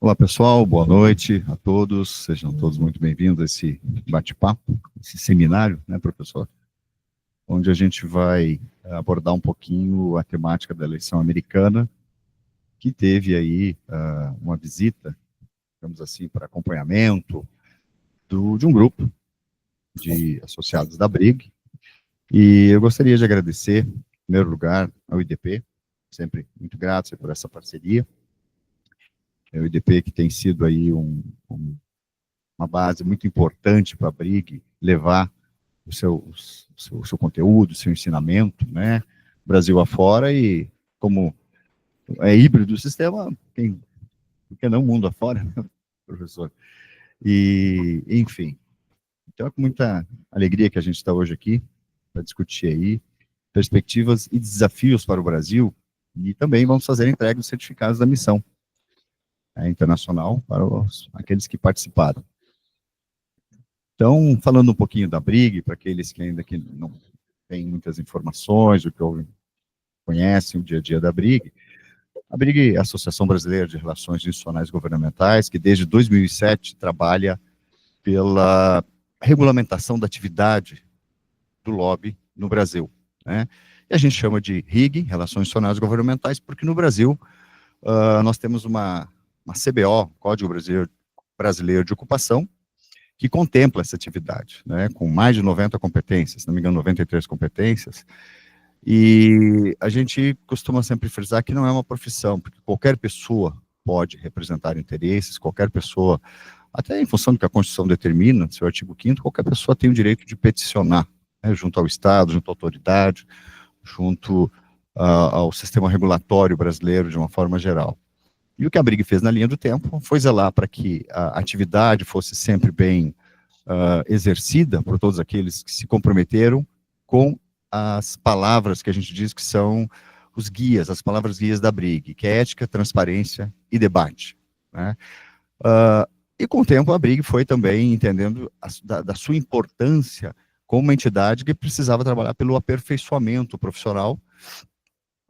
Olá, pessoal, boa noite a todos, sejam todos muito bem-vindos a esse bate-papo, esse seminário, né, professor? Onde a gente vai abordar um pouquinho a temática da eleição americana, que teve aí uma visita, digamos assim, para acompanhamento de um grupo de associados da BRIG, e eu gostaria de agradecer, em primeiro lugar, ao IDP, sempre muito grato por essa parceria. É o IDP que tem sido aí uma base muito importante para a BRIG levar o seu conteúdo, o seu ensinamento, né, Brasil afora, e como é híbrido o sistema, por que não mundo afora, né, professor? E, enfim, então é com muita alegria que a gente está hoje aqui para discutir aí perspectivas e desafios para o Brasil, e também vamos fazer a entrega dos certificados da missão internacional para aqueles que participaram. Então, falando um pouquinho da BRIG, para aqueles que ainda não têm muitas informações, ou que conhecem o dia a dia da BRIG, a BRIG é a Associação Brasileira de Relações Institucionais Governamentais, que desde 2007 trabalha pela regulamentação da atividade do lobby no Brasil, né? E a gente chama de RIG, Relações Institucionais Governamentais, porque no Brasil nós temos uma CBO, Código Brasileiro de Ocupação, que contempla essa atividade, né, com mais de 90 competências, se não me engano, 93 competências, e a gente costuma sempre frisar que não é uma profissão, porque qualquer pessoa pode representar interesses, qualquer pessoa, até em função do que a Constituição determina, seu artigo 5º, qualquer pessoa tem o direito de peticionar, né, junto ao Estado, junto à autoridade, junto ao sistema regulatório brasileiro de uma forma geral. E o que a BRIG fez na linha do tempo foi zelar para que a atividade fosse sempre bem exercida por todos aqueles que se comprometeram com as palavras que a gente diz que são os guias, as palavras guias da BRIG, que é ética, transparência e debate, né? E com o tempo a BRIG foi também entendendo da sua importância como uma entidade que precisava trabalhar pelo aperfeiçoamento profissional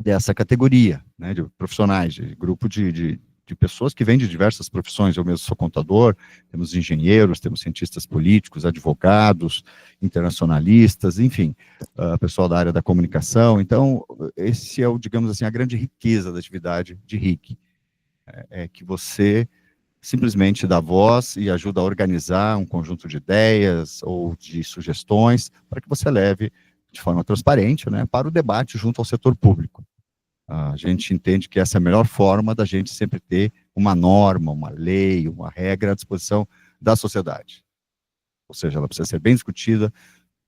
dessa categoria, né, de profissionais, de grupo de pessoas que vêm de diversas profissões. Eu mesmo sou contador, temos engenheiros, temos cientistas políticos, advogados, internacionalistas, enfim, pessoal da área da comunicação. Então, esse é, digamos assim, a grande riqueza da atividade de RIC, é que você simplesmente dá voz e ajuda a organizar um conjunto de ideias ou de sugestões para que você leve de forma transparente, né, para o debate junto ao setor público. A gente entende que essa é a melhor forma da gente sempre ter uma norma, uma lei, uma regra à disposição da sociedade. Ou seja, ela precisa ser bem discutida,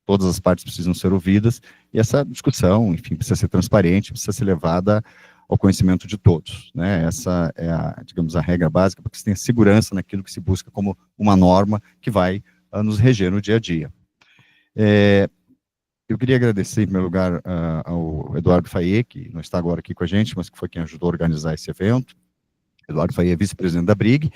todas as partes precisam ser ouvidas, e essa discussão, enfim, precisa ser transparente, precisa ser levada ao conhecimento de todos, né? Essa é digamos, a regra básica, para que se tenha segurança naquilo que se busca como uma norma que vai nos reger no dia a dia. Eu queria agradecer, em primeiro lugar, ao Eduardo Faye, que não está agora aqui com a gente, mas que foi quem ajudou a organizar esse evento. Eduardo Faye é vice-presidente da BRIG,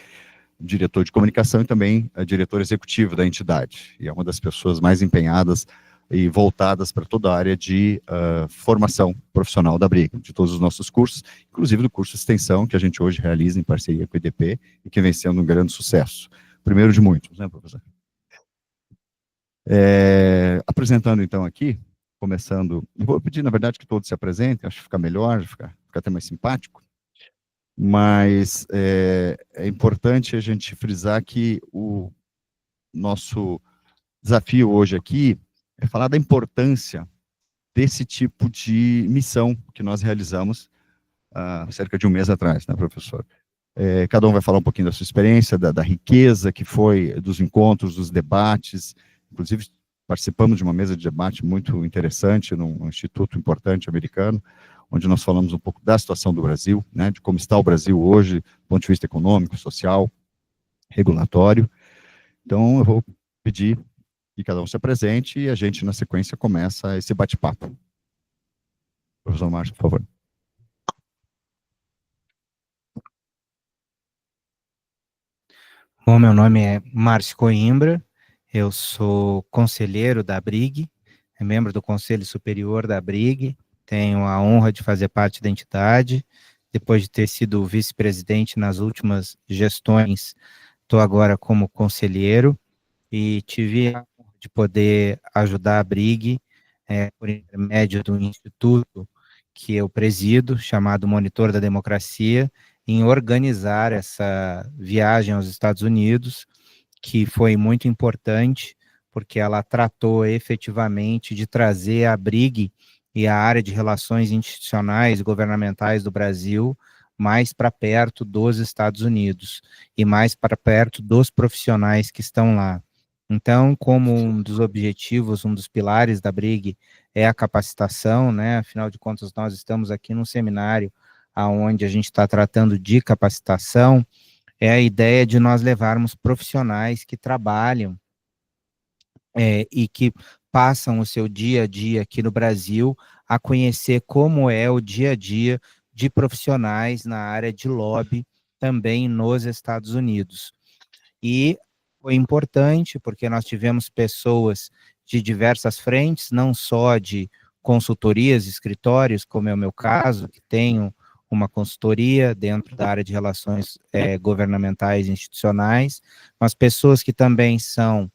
diretor de comunicação e também diretor executivo da entidade. E é uma das pessoas mais empenhadas e voltadas para toda a área de formação profissional da BRIG, de todos os nossos cursos, inclusive do curso de extensão, que a gente hoje realiza em parceria com o IDP e que vem sendo um grande sucesso. Primeiro de muitos, né, professor? Apresentando então aqui, começando, vou pedir na verdade que todos se apresentem, acho que fica melhor, fica até mais simpático, mas é importante a gente frisar que o nosso desafio hoje aqui é falar da importância desse tipo de missão que nós realizamos há cerca de um mês atrás, né, professor? Cada um vai falar um pouquinho da sua experiência, da riqueza que foi dos encontros, dos debates, inclusive participamos de uma mesa de debate muito interessante num instituto importante americano, onde nós falamos um pouco da situação do Brasil, né, de como está o Brasil hoje, do ponto de vista econômico, social, regulatório. Então, eu vou pedir que cada um se apresente e a gente, na sequência, começa esse bate-papo. Professor Márcio, por favor. Bom, meu nome é Márcio Coimbra, eu sou conselheiro da ABRIG, membro do Conselho Superior da ABRIG, tenho a honra de fazer parte da entidade, depois de ter sido vice-presidente nas últimas gestões, estou agora como conselheiro, e tive a honra de poder ajudar a ABRIG, por intermédio do instituto que eu presido, chamado Monitor da Democracia, em organizar essa viagem aos Estados Unidos, que foi muito importante, porque ela tratou efetivamente de trazer a ABRIG e a área de relações institucionais e governamentais do Brasil mais para perto dos Estados Unidos e mais para perto dos profissionais que estão lá. Então, como um dos objetivos, um dos pilares da ABRIG é a capacitação, né? Afinal de contas, nós estamos aqui num seminário onde a gente está tratando de capacitação, é a ideia de nós levarmos profissionais que trabalham e que passam o seu dia a dia aqui no Brasil a conhecer como é o dia a dia de profissionais na área de lobby também nos Estados Unidos. E foi importante porque nós tivemos pessoas de diversas frentes, não só de consultorias, escritórios, como é o meu caso, que tenho uma consultoria dentro da área de relações governamentais e institucionais, mas pessoas que também são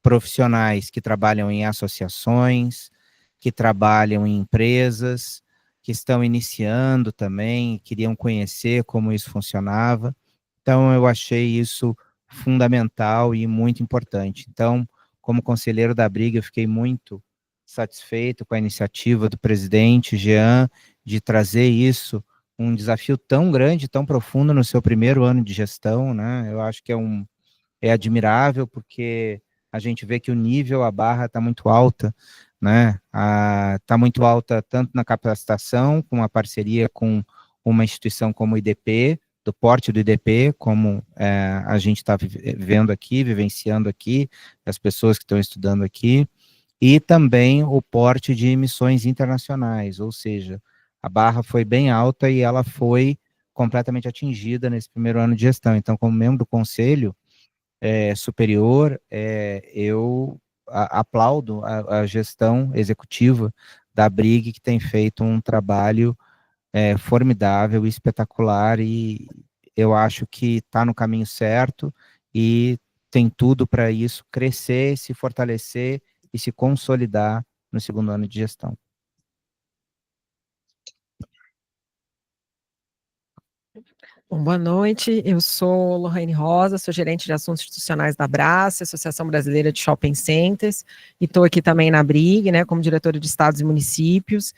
profissionais que trabalham em associações, que trabalham em empresas, que estão iniciando também, queriam conhecer como isso funcionava. Então, eu achei isso fundamental e muito importante. Então, como conselheiro da Briga, eu fiquei muito satisfeito com a iniciativa do presidente Jean de trazer isso, um desafio tão grande, tão profundo no seu primeiro ano de gestão, né? Eu acho que é admirável, porque a gente vê que o nível, a barra está muito alta, né? Está muito alta tanto na capacitação, com a parceria com uma instituição como o IDP, do porte do IDP, como a gente está vendo aqui, vivenciando aqui, as pessoas que estão estudando aqui, e também o porte de missões internacionais, ou seja, a barra foi bem alta e ela foi completamente atingida nesse primeiro ano de gestão. Então, como membro do conselho superior, eu aplaudo a gestão executiva da BRIG, que tem feito um trabalho formidável e espetacular, e eu acho que está no caminho certo e tem tudo para isso crescer, se fortalecer e se consolidar no segundo ano de gestão. Bom, boa noite, eu sou Lohane Rosa, sou gerente de assuntos institucionais da Abrace, Associação Brasileira de Shopping Centers, e estou aqui também na BRIG, né, como diretora de estados e municípios.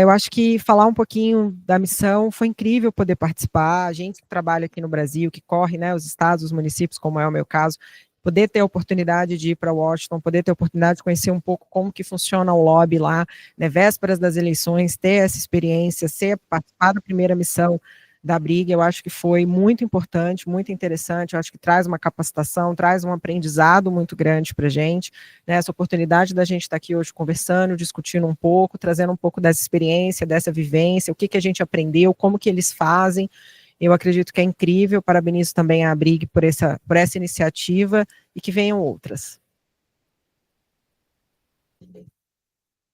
Eu acho que falar um pouquinho da missão foi incrível poder participar, a gente que trabalha aqui no Brasil, que corre, né, os estados, os municípios, como é o meu caso, poder ter a oportunidade de ir para Washington, poder ter a oportunidade de conhecer um pouco como que funciona o lobby lá, né, vésperas das eleições, ter essa experiência, participar da primeira missão da Briga, eu acho que foi muito importante, muito interessante, eu acho que traz uma capacitação, traz um aprendizado muito grande para a gente, né, essa oportunidade da gente estar aqui hoje conversando, discutindo um pouco, trazendo um pouco dessa experiência, dessa vivência, o que que a gente aprendeu, como que eles fazem, eu acredito que é incrível, parabenizo também a Briga por essa iniciativa e que venham outras.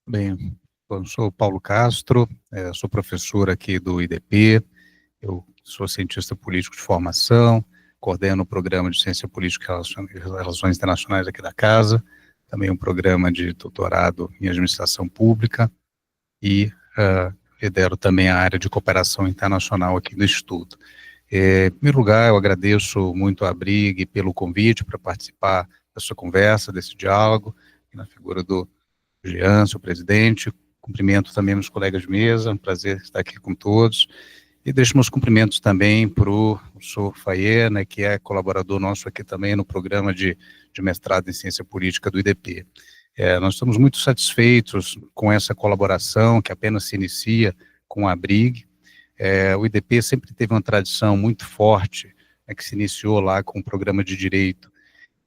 Bem, eu sou Paulo Castro, sou professor aqui do IDP, eu sou cientista político de formação, coordeno o programa de ciência política e relações internacionais aqui da casa, também um programa de doutorado em administração pública e lidero também a área de cooperação internacional aqui do Instituto. Em primeiro lugar, eu agradeço muito à Briga pelo convite para participar dessa conversa, desse diálogo, na figura do Jean, seu presidente. Cumprimento também meus colegas de mesa, um prazer estar aqui com todos. E deixo meus cumprimentos também para o professor Fayet, né, que é colaborador nosso aqui também no programa de mestrado em ciência política do IDP. Nós estamos muito satisfeitos com essa colaboração, que apenas se inicia com a BRIG. O IDP sempre teve uma tradição muito forte, né, que se iniciou lá com o programa de direito,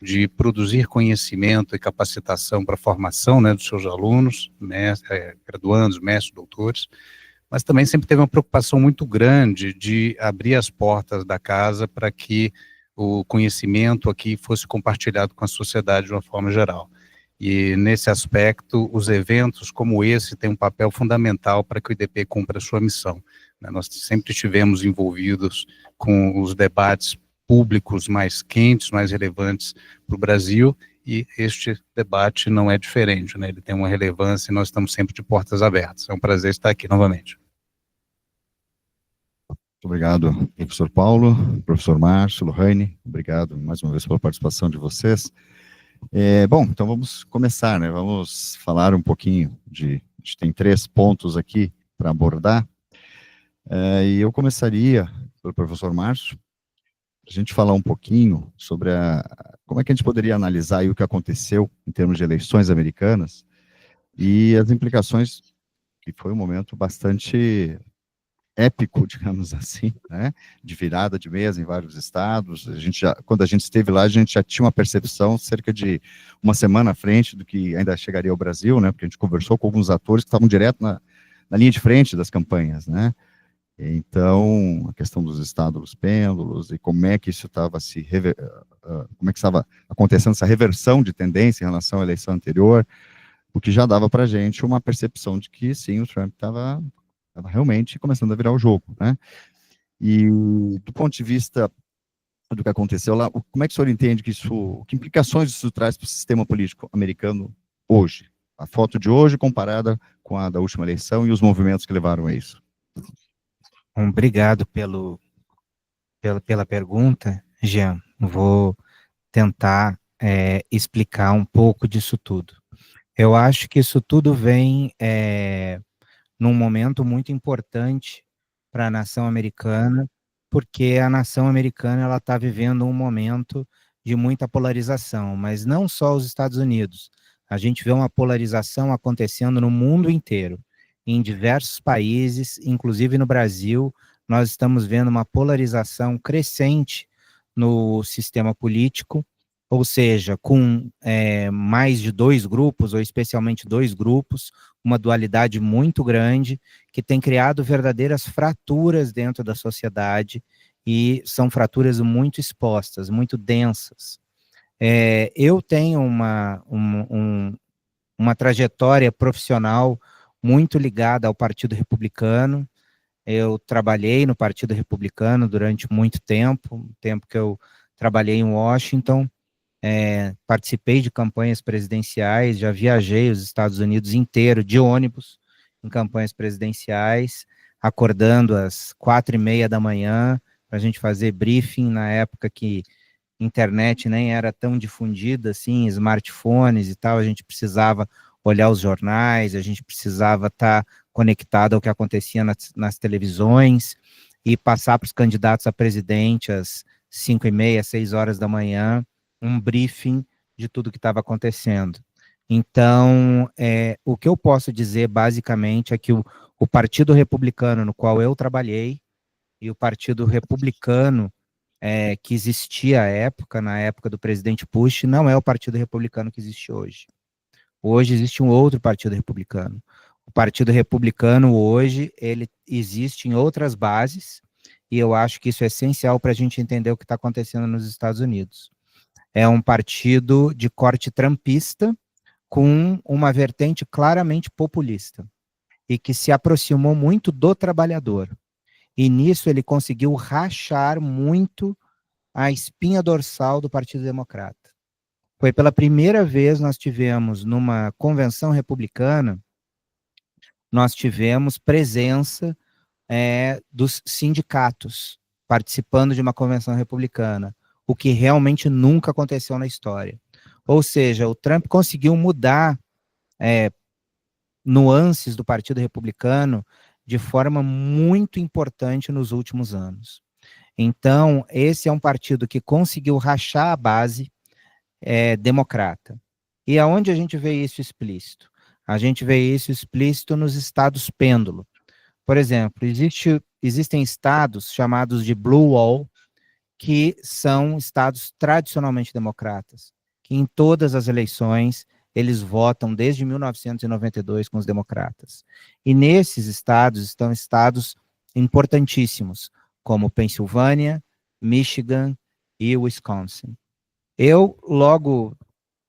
de produzir conhecimento e capacitação para a formação, né, dos seus alunos, graduandos, mestres, doutores, mas também sempre teve uma preocupação muito grande de abrir as portas da casa para que o conhecimento aqui fosse compartilhado com a sociedade de uma forma geral. E, nesse aspecto, os eventos como esse têm um papel fundamental para que o IDP cumpra a sua missão. Nós sempre estivemos envolvidos com os debates públicos mais quentes, mais relevantes para o Brasil, e este debate não é diferente, né? Ele tem uma relevância e nós estamos sempre de portas abertas. É um prazer estar aqui novamente. Muito obrigado, professor Paulo, professor Márcio, Lohane, obrigado mais uma vez pela participação de vocês. Bom, então vamos começar, né? Vamos falar um pouquinho a gente tem 3 pontos aqui para abordar, e eu começaria pelo professor Márcio, a gente falar um pouquinho sobre como é que a gente poderia analisar aí o que aconteceu em termos de eleições americanas e as implicações, que foi um momento bastante épico, digamos assim, né, de virada de mesa em vários estados. Quando a gente esteve lá, a gente já tinha uma percepção cerca de uma semana à frente do que ainda chegaria ao Brasil, né, porque a gente conversou com alguns atores que estavam direto na linha de frente das campanhas, né. Então, a questão dos estados pêndulos e como é que isso estava como é que estava acontecendo essa reversão de tendência em relação à eleição anterior, o que já dava para a gente uma percepção de que, sim, o Trump estava realmente começando a virar o jogo, né? E, do ponto de vista do que aconteceu lá, como é que o senhor entende que que implicações isso traz para o sistema político americano hoje? A foto de hoje comparada com a da última eleição e os movimentos que levaram a isso. Obrigado pela pergunta, Jean. Vou tentar explicar um pouco disso tudo. Eu acho que isso tudo vem num momento muito importante para a nação americana, porque a nação americana ela está vivendo um momento de muita polarização, mas não só os Estados Unidos. A gente vê uma polarização acontecendo no mundo inteiro, em diversos países, inclusive no Brasil, nós estamos vendo uma polarização crescente no sistema político, ou seja, com mais de 2 grupos, ou especialmente 2 grupos, uma dualidade muito grande, que tem criado verdadeiras fraturas dentro da sociedade, e são fraturas muito expostas, muito densas. Eu tenho uma trajetória profissional muito ligada ao Partido Republicano. Eu trabalhei no Partido Republicano durante muito tempo que eu trabalhei em Washington, participei de campanhas presidenciais, já viajei os Estados Unidos inteiro de ônibus em campanhas presidenciais, acordando às 4h30 da manhã para a gente fazer briefing na época que internet nem era tão difundida assim, smartphones e tal, a gente precisava olhar os jornais, a gente precisava estar conectado ao que acontecia nas televisões e passar para os candidatos a presidente às 5h30, 6h da manhã, um briefing de tudo que estava acontecendo. Então, o que eu posso dizer basicamente é que o Partido Republicano no qual eu trabalhei e o Partido Republicano que existia à época, na época do presidente Bush, não é o Partido Republicano que existe hoje. Hoje existe um outro Partido Republicano. O Partido Republicano hoje, ele existe em outras bases, e eu acho que isso é essencial para a gente entender o que está acontecendo nos Estados Unidos. É um partido de corte trumpista, com uma vertente claramente populista, e que se aproximou muito do trabalhador. E nisso ele conseguiu rachar muito a espinha dorsal do Partido Democrata. Foi pela primeira vez nós tivemos, numa convenção republicana, nós tivemos presença dos sindicatos participando de uma convenção republicana, o que realmente nunca aconteceu na história. Ou seja, o Trump conseguiu mudar nuances do Partido Republicano de forma muito importante nos últimos anos. Então, esse é um partido que conseguiu rachar a base democrata. E aonde a gente vê isso explícito? A gente vê isso explícito nos estados pêndulo. Por exemplo, existem estados chamados de Blue Wall, que são estados tradicionalmente democratas, que em todas as eleições eles votam desde 1992 com os democratas. E nesses estados estão estados importantíssimos, como Pensilvânia, Michigan, e Wisconsin. Eu, logo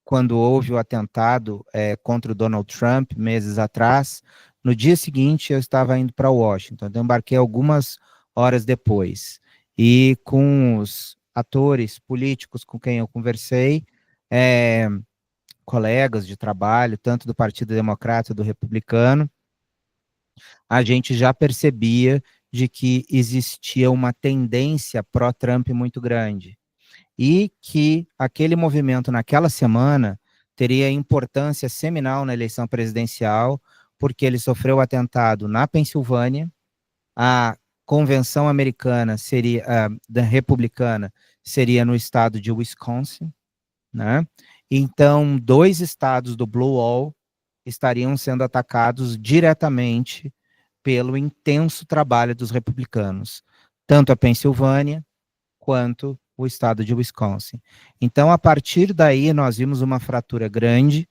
quando houve o atentado contra o Donald Trump, meses atrás, no dia seguinte eu estava indo para Washington, então embarquei algumas horas depois. E com os atores políticos com quem eu conversei, colegas de trabalho, tanto do Partido Democrata do Republicano, a gente já percebia de que existia uma tendência pró-Trump muito grande e que aquele movimento naquela semana teria importância seminal na eleição presidencial, porque ele sofreu atentado na Pensilvânia, a convenção americana seria, da republicana seria no estado de Wisconsin, né? Então, 2 estados do Blue Wall estariam sendo atacados diretamente pelo intenso trabalho dos republicanos, tanto a Pensilvânia quanto o estado de Wisconsin. Então, a partir daí, nós vimos uma fratura grande,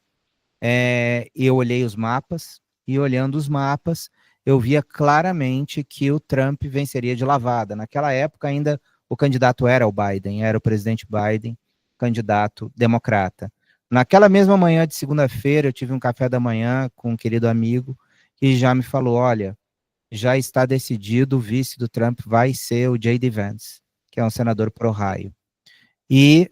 eu olhei os mapas, e olhando os mapas, eu via claramente que o Trump venceria de lavada. Naquela época, ainda o candidato era o Biden, era o presidente Biden, candidato democrata. Naquela mesma manhã de segunda-feira, eu tive um café da manhã com um querido amigo, que já me falou, olha, já está decidido, o vice do Trump vai ser o J.D. Vance, que é um senador por Ohio. E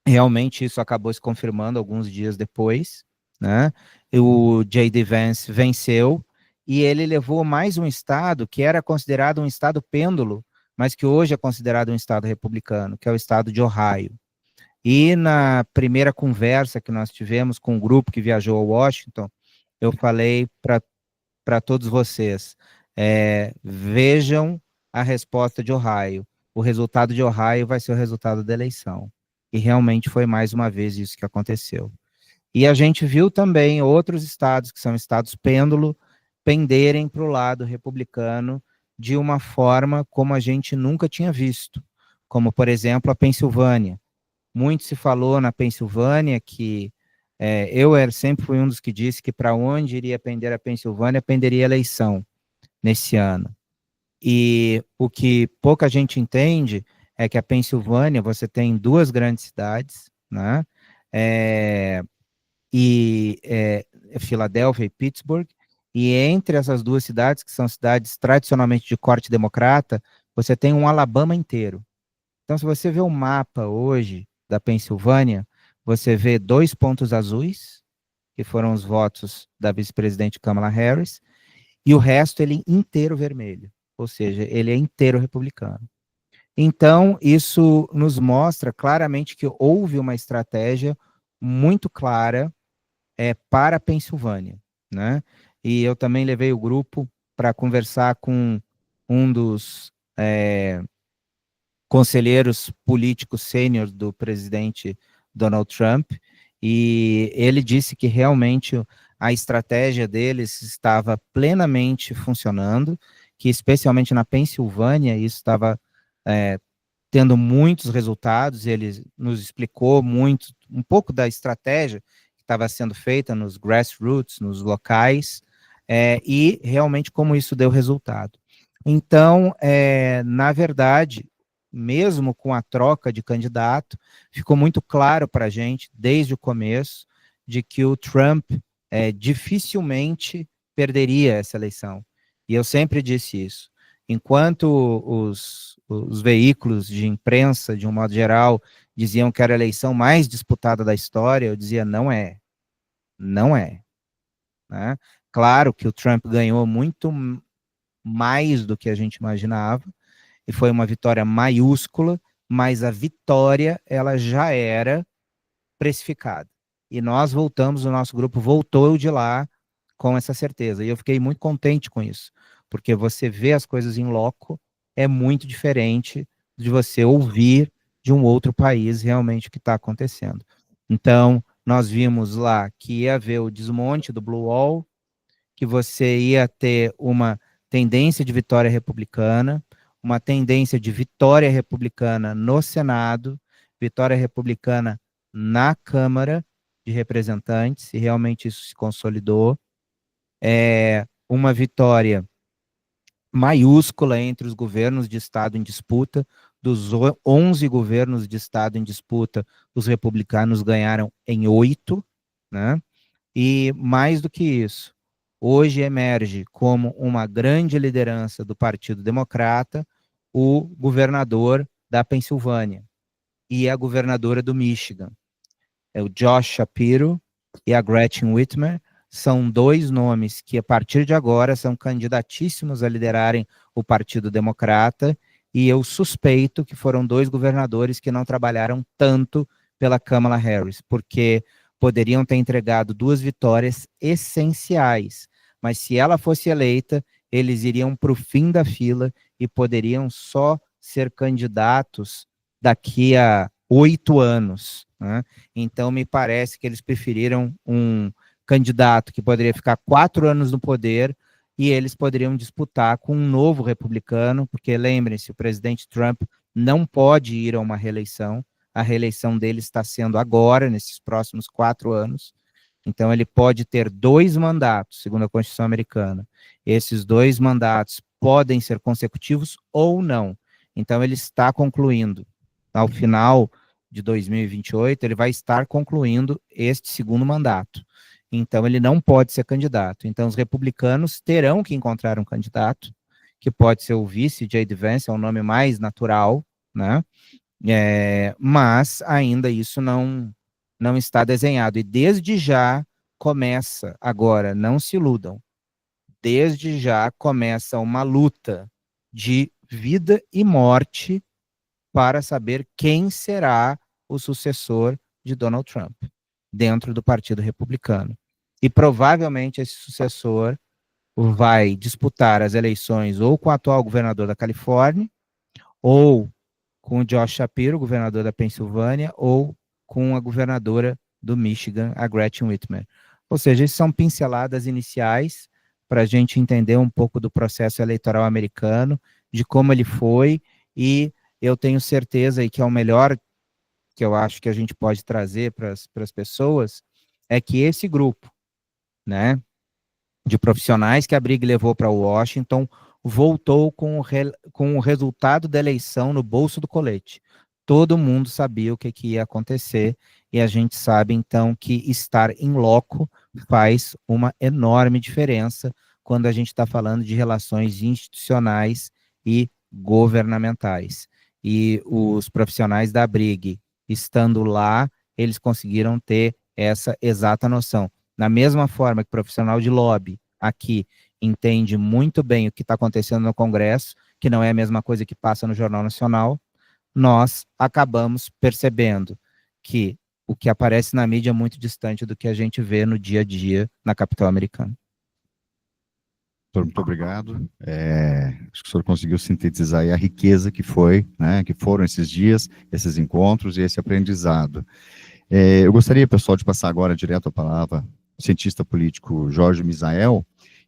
realmente isso acabou se confirmando alguns dias depois, né? O J.D. Vance venceu e ele levou mais um estado que era considerado um estado pêndulo, mas que hoje é considerado um estado republicano, que é o estado de Ohio. E na primeira conversa que nós tivemos com o grupo que viajou a Washington, eu falei para todos vocês, vejam a resposta de Ohio. O resultado de Ohio vai ser o resultado da eleição. E realmente foi mais uma vez isso que aconteceu. E a gente viu também outros estados, que são estados pêndulo, penderem para o lado republicano de uma forma como a gente nunca tinha visto. Como, por exemplo, a Pensilvânia. Muito se falou na Pensilvânia que eu sempre fui um dos que disse que para onde iria pender a Pensilvânia, penderia a eleição nesse ano. E o que pouca gente entende é que a Pensilvânia, você tem 2 grandes cidades, né? Filadélfia e Pittsburgh, e entre essas 2 cidades, que são cidades tradicionalmente de corte democrata, você tem um Alabama inteiro. Então, se você vê o mapa hoje da Pensilvânia, você vê 2 pontos azuis, que foram os votos da vice-presidente Kamala Harris, e o resto ele inteiro vermelho, ou seja, ele é inteiro republicano. Então, isso nos mostra claramente que houve uma estratégia muito clara para a Pensilvânia, né? E eu também levei o grupo para conversar com um dos conselheiros políticos sênior do presidente Donald Trump, e ele disse que realmente a estratégia deles estava plenamente funcionando, que especialmente na Pensilvânia isso estava tendo muitos resultados. Ele nos explicou um pouco da estratégia que estava sendo feita nos grassroots, nos locais, e realmente como isso deu resultado. Então, na verdade, mesmo com a troca de candidato, ficou muito claro para a gente, desde o começo, de que o Trump dificilmente perderia essa eleição. E eu sempre disse isso. Enquanto os veículos de imprensa, de um modo geral, diziam que era a eleição mais disputada da história, eu dizia, não é. Não é. Né? Claro que o Trump ganhou muito mais do que a gente imaginava, e foi uma vitória maiúscula, mas a vitória, ela já era precificada. E nós voltamos, o nosso grupo voltou de lá com essa certeza, e eu fiquei muito contente com isso, porque você vê as coisas em loco, é muito diferente de você ouvir de um outro país realmente o que está acontecendo. Então, nós vimos lá que ia haver o desmonte do Blue Wall, que você ia ter uma tendência de vitória republicana, uma tendência de vitória republicana no Senado, vitória republicana na Câmara de Representantes, e realmente isso se consolidou. Uma vitória maiúscula entre os governos de estado em disputa, dos 11 governos de estado em disputa, os republicanos ganharam em 8, né? E mais do que isso, hoje emerge como uma grande liderança do Partido Democrata o governador da Pensilvânia e a governadora do Michigan. É o Josh Shapiro e a Gretchen Whitmer, são 2 nomes que, a partir de agora, são candidatíssimos a liderarem o Partido Democrata, e eu suspeito que foram 2 governadores que não trabalharam tanto pela Kamala Harris, porque poderiam ter entregado 2 vitórias essenciais, mas se ela fosse eleita, eles iriam para o fim da fila e poderiam só ser candidatos daqui a 8 anos, né? Então, me parece que eles preferiram um candidato que poderia ficar 4 anos no poder e eles poderiam disputar com um novo republicano, porque lembrem-se, o presidente Trump não pode ir a uma reeleição, a reeleição dele está sendo agora, nesses próximos 4 anos, então ele pode ter 2 mandatos, segundo a Constituição americana. Esses 2 mandatos podem ser consecutivos ou não. Então ele está concluindo, ao final de 2028, ele vai estar concluindo este segundo mandato. Então, ele não pode ser candidato. Então, os republicanos terão que encontrar um candidato, que pode ser o vice, J.D. Vance, é o nome mais natural, né? Mas ainda isso não está desenhado. E desde já começa, agora, não se iludam, desde já começa uma luta de vida e morte para saber quem será o sucessor de Donald Trump dentro do Partido Republicano. E provavelmente esse sucessor vai disputar as eleições ou com o atual governador da Califórnia, ou com o Josh Shapiro, governador da Pensilvânia, ou com a governadora do Michigan, a Gretchen Whitmer. Ou seja, essas são pinceladas iniciais para a gente entender um pouco do processo eleitoral americano, de como ele foi, e eu tenho certeza que é o melhor que eu acho que a gente pode trazer para as pessoas, é que esse grupo, né, de profissionais que a Brigg levou para Washington, voltou com o resultado da eleição no bolso do colete. Todo mundo sabia o que ia acontecer, e a gente sabe, então, que estar em loco faz uma enorme diferença quando a gente está falando de relações institucionais e governamentais. E os profissionais da Brigg, estando lá, eles conseguiram ter essa exata noção. Da mesma forma que o profissional de lobby aqui entende muito bem o que está acontecendo no Congresso, que não é a mesma coisa que passa no Jornal Nacional, nós acabamos percebendo que o que aparece na mídia é muito distante do que a gente vê no dia a dia na capital americana. Doutor, muito obrigado. Acho que o senhor conseguiu sintetizar aí a riqueza que foi, né, que foram esses dias, esses encontros e esse aprendizado. Eu gostaria, pessoal, de passar agora direto a palavra ao cientista político Jorge Misael.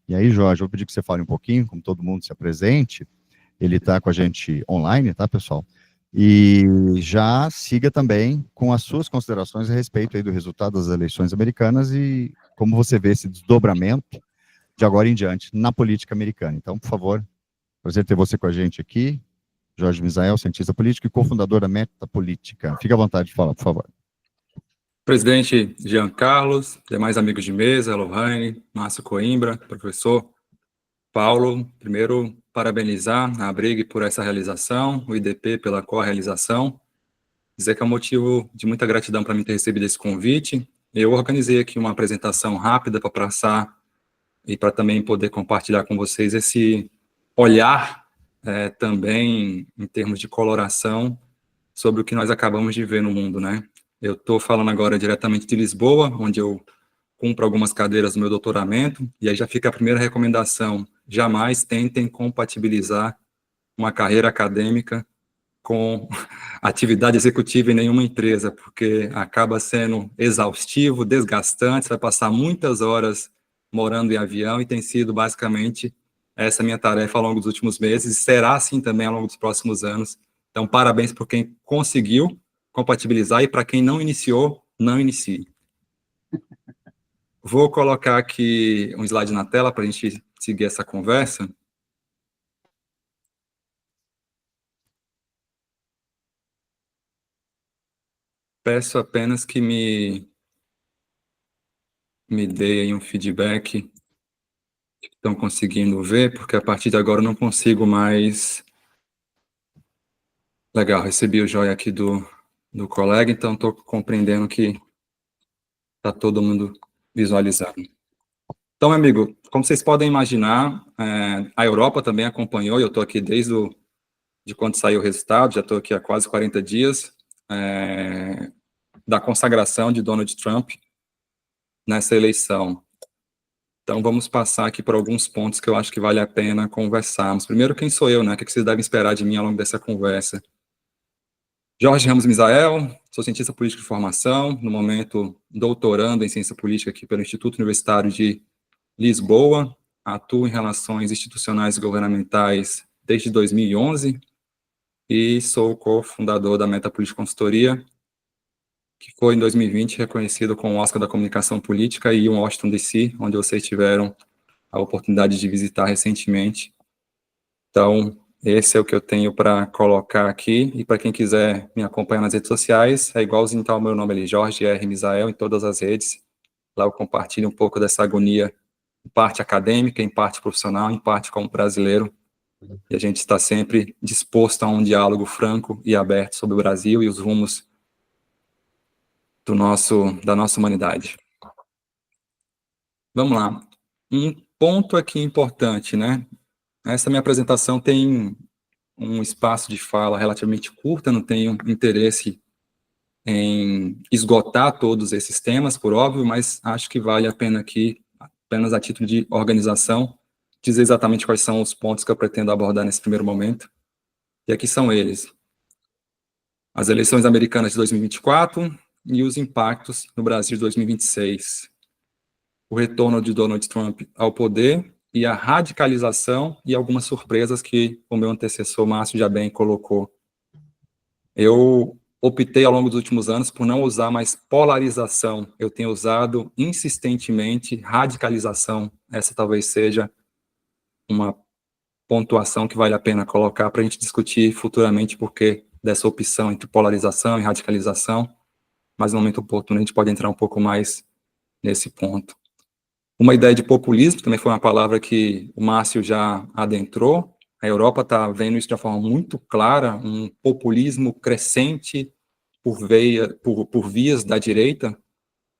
E aí, Jorge, eu vou pedir que você fale um pouquinho, como todo mundo se apresente. Ele está com a gente online, tá, pessoal? E já siga também com as suas considerações a respeito aí do resultado das eleições americanas e como você vê esse desdobramento de agora em diante na política americana. Então, por favor, prazer ter você com a gente aqui. Jorge Misael, cientista político e cofundador da Meta Política. Fique à vontade de falar, por favor. Presidente Jean Carlos, demais amigos de mesa, Lohane, Márcio Coimbra, professor Paulo, primeiro parabenizar a Brigg por essa realização, o IDP pela co-realização, dizer que é um motivo de muita gratidão para mim ter recebido esse convite. Eu organizei aqui uma apresentação rápida para passar e para também poder compartilhar com vocês esse olhar também em termos de coloração sobre o que nós acabamos de ver no mundo, né? Eu estou falando agora diretamente de Lisboa, onde eu cumpro algumas cadeiras no meu doutoramento, e aí já fica a primeira recomendação: jamais tentem compatibilizar uma carreira acadêmica com atividade executiva em nenhuma empresa, porque acaba sendo exaustivo, desgastante, você vai passar muitas horas morando em avião, e tem sido basicamente essa minha tarefa ao longo dos últimos meses, e será assim também ao longo dos próximos anos. Então, parabéns por quem conseguiu compatibilizar, e para quem não iniciou, não inicie. Vou colocar aqui um slide na tela para a gente seguir essa conversa. peço apenas que me deem um feedback que estão conseguindo ver, porque a partir de agora eu não consigo mais... Legal, recebi o joia aqui do colega, então estou compreendendo que está todo mundo visualizando. Então, meu amigo, como vocês podem imaginar, a Europa também acompanhou, e eu estou aqui desde de quando saiu o resultado, já estou aqui há quase 40 dias, da consagração de Donald Trump nessa eleição. Então, vamos passar aqui por alguns pontos que eu acho que vale a pena conversarmos. Primeiro, quem sou eu, né? O que vocês devem esperar de mim ao longo dessa conversa? Jorge Ramos Misael, sou cientista político de formação, no momento doutorando em ciência política aqui pelo Instituto Universitário de Lisboa, atuo em relações institucionais e governamentais desde 2011 e sou cofundador da Metapolítica Consultoria, que foi em 2020 reconhecido com o Oscar da Comunicação Política, e em Washington DC, onde vocês tiveram a oportunidade de visitar recentemente. Então, esse é o que eu tenho para colocar aqui, e para quem quiser me acompanhar nas redes sociais, é igualzinho tá o meu nome ali, Jorge R. Misael, em todas as redes. Lá eu compartilho um pouco dessa agonia, em parte acadêmica, em parte profissional, em parte como brasileiro, e a gente está sempre disposto a um diálogo franco e aberto sobre o Brasil e os rumos da nossa humanidade. Vamos lá. Um ponto aqui importante, né? Essa minha apresentação tem um espaço de fala relativamente curto, eu não tenho interesse em esgotar todos esses temas, por óbvio, mas acho que vale a pena aqui, apenas a título de organização, dizer exatamente quais são os pontos que eu pretendo abordar nesse primeiro momento. E aqui são eles: as eleições americanas de 2024 e os impactos no Brasil de 2026. O retorno de Donald Trump ao poder e a radicalização e algumas surpresas que o meu antecessor, Márcio, já bem colocou. Eu optei, ao longo dos últimos anos, por não usar mais polarização. Eu tenho usado insistentemente radicalização. Essa talvez seja uma pontuação que vale a pena colocar para a gente discutir futuramente porque dessa opção entre polarização e radicalização, mas no momento oportuno a gente pode entrar um pouco mais nesse ponto. Uma ideia de populismo, também foi uma palavra que o Márcio já adentrou. A Europa está vendo isso de uma forma muito clara, um populismo crescente por vias da direita,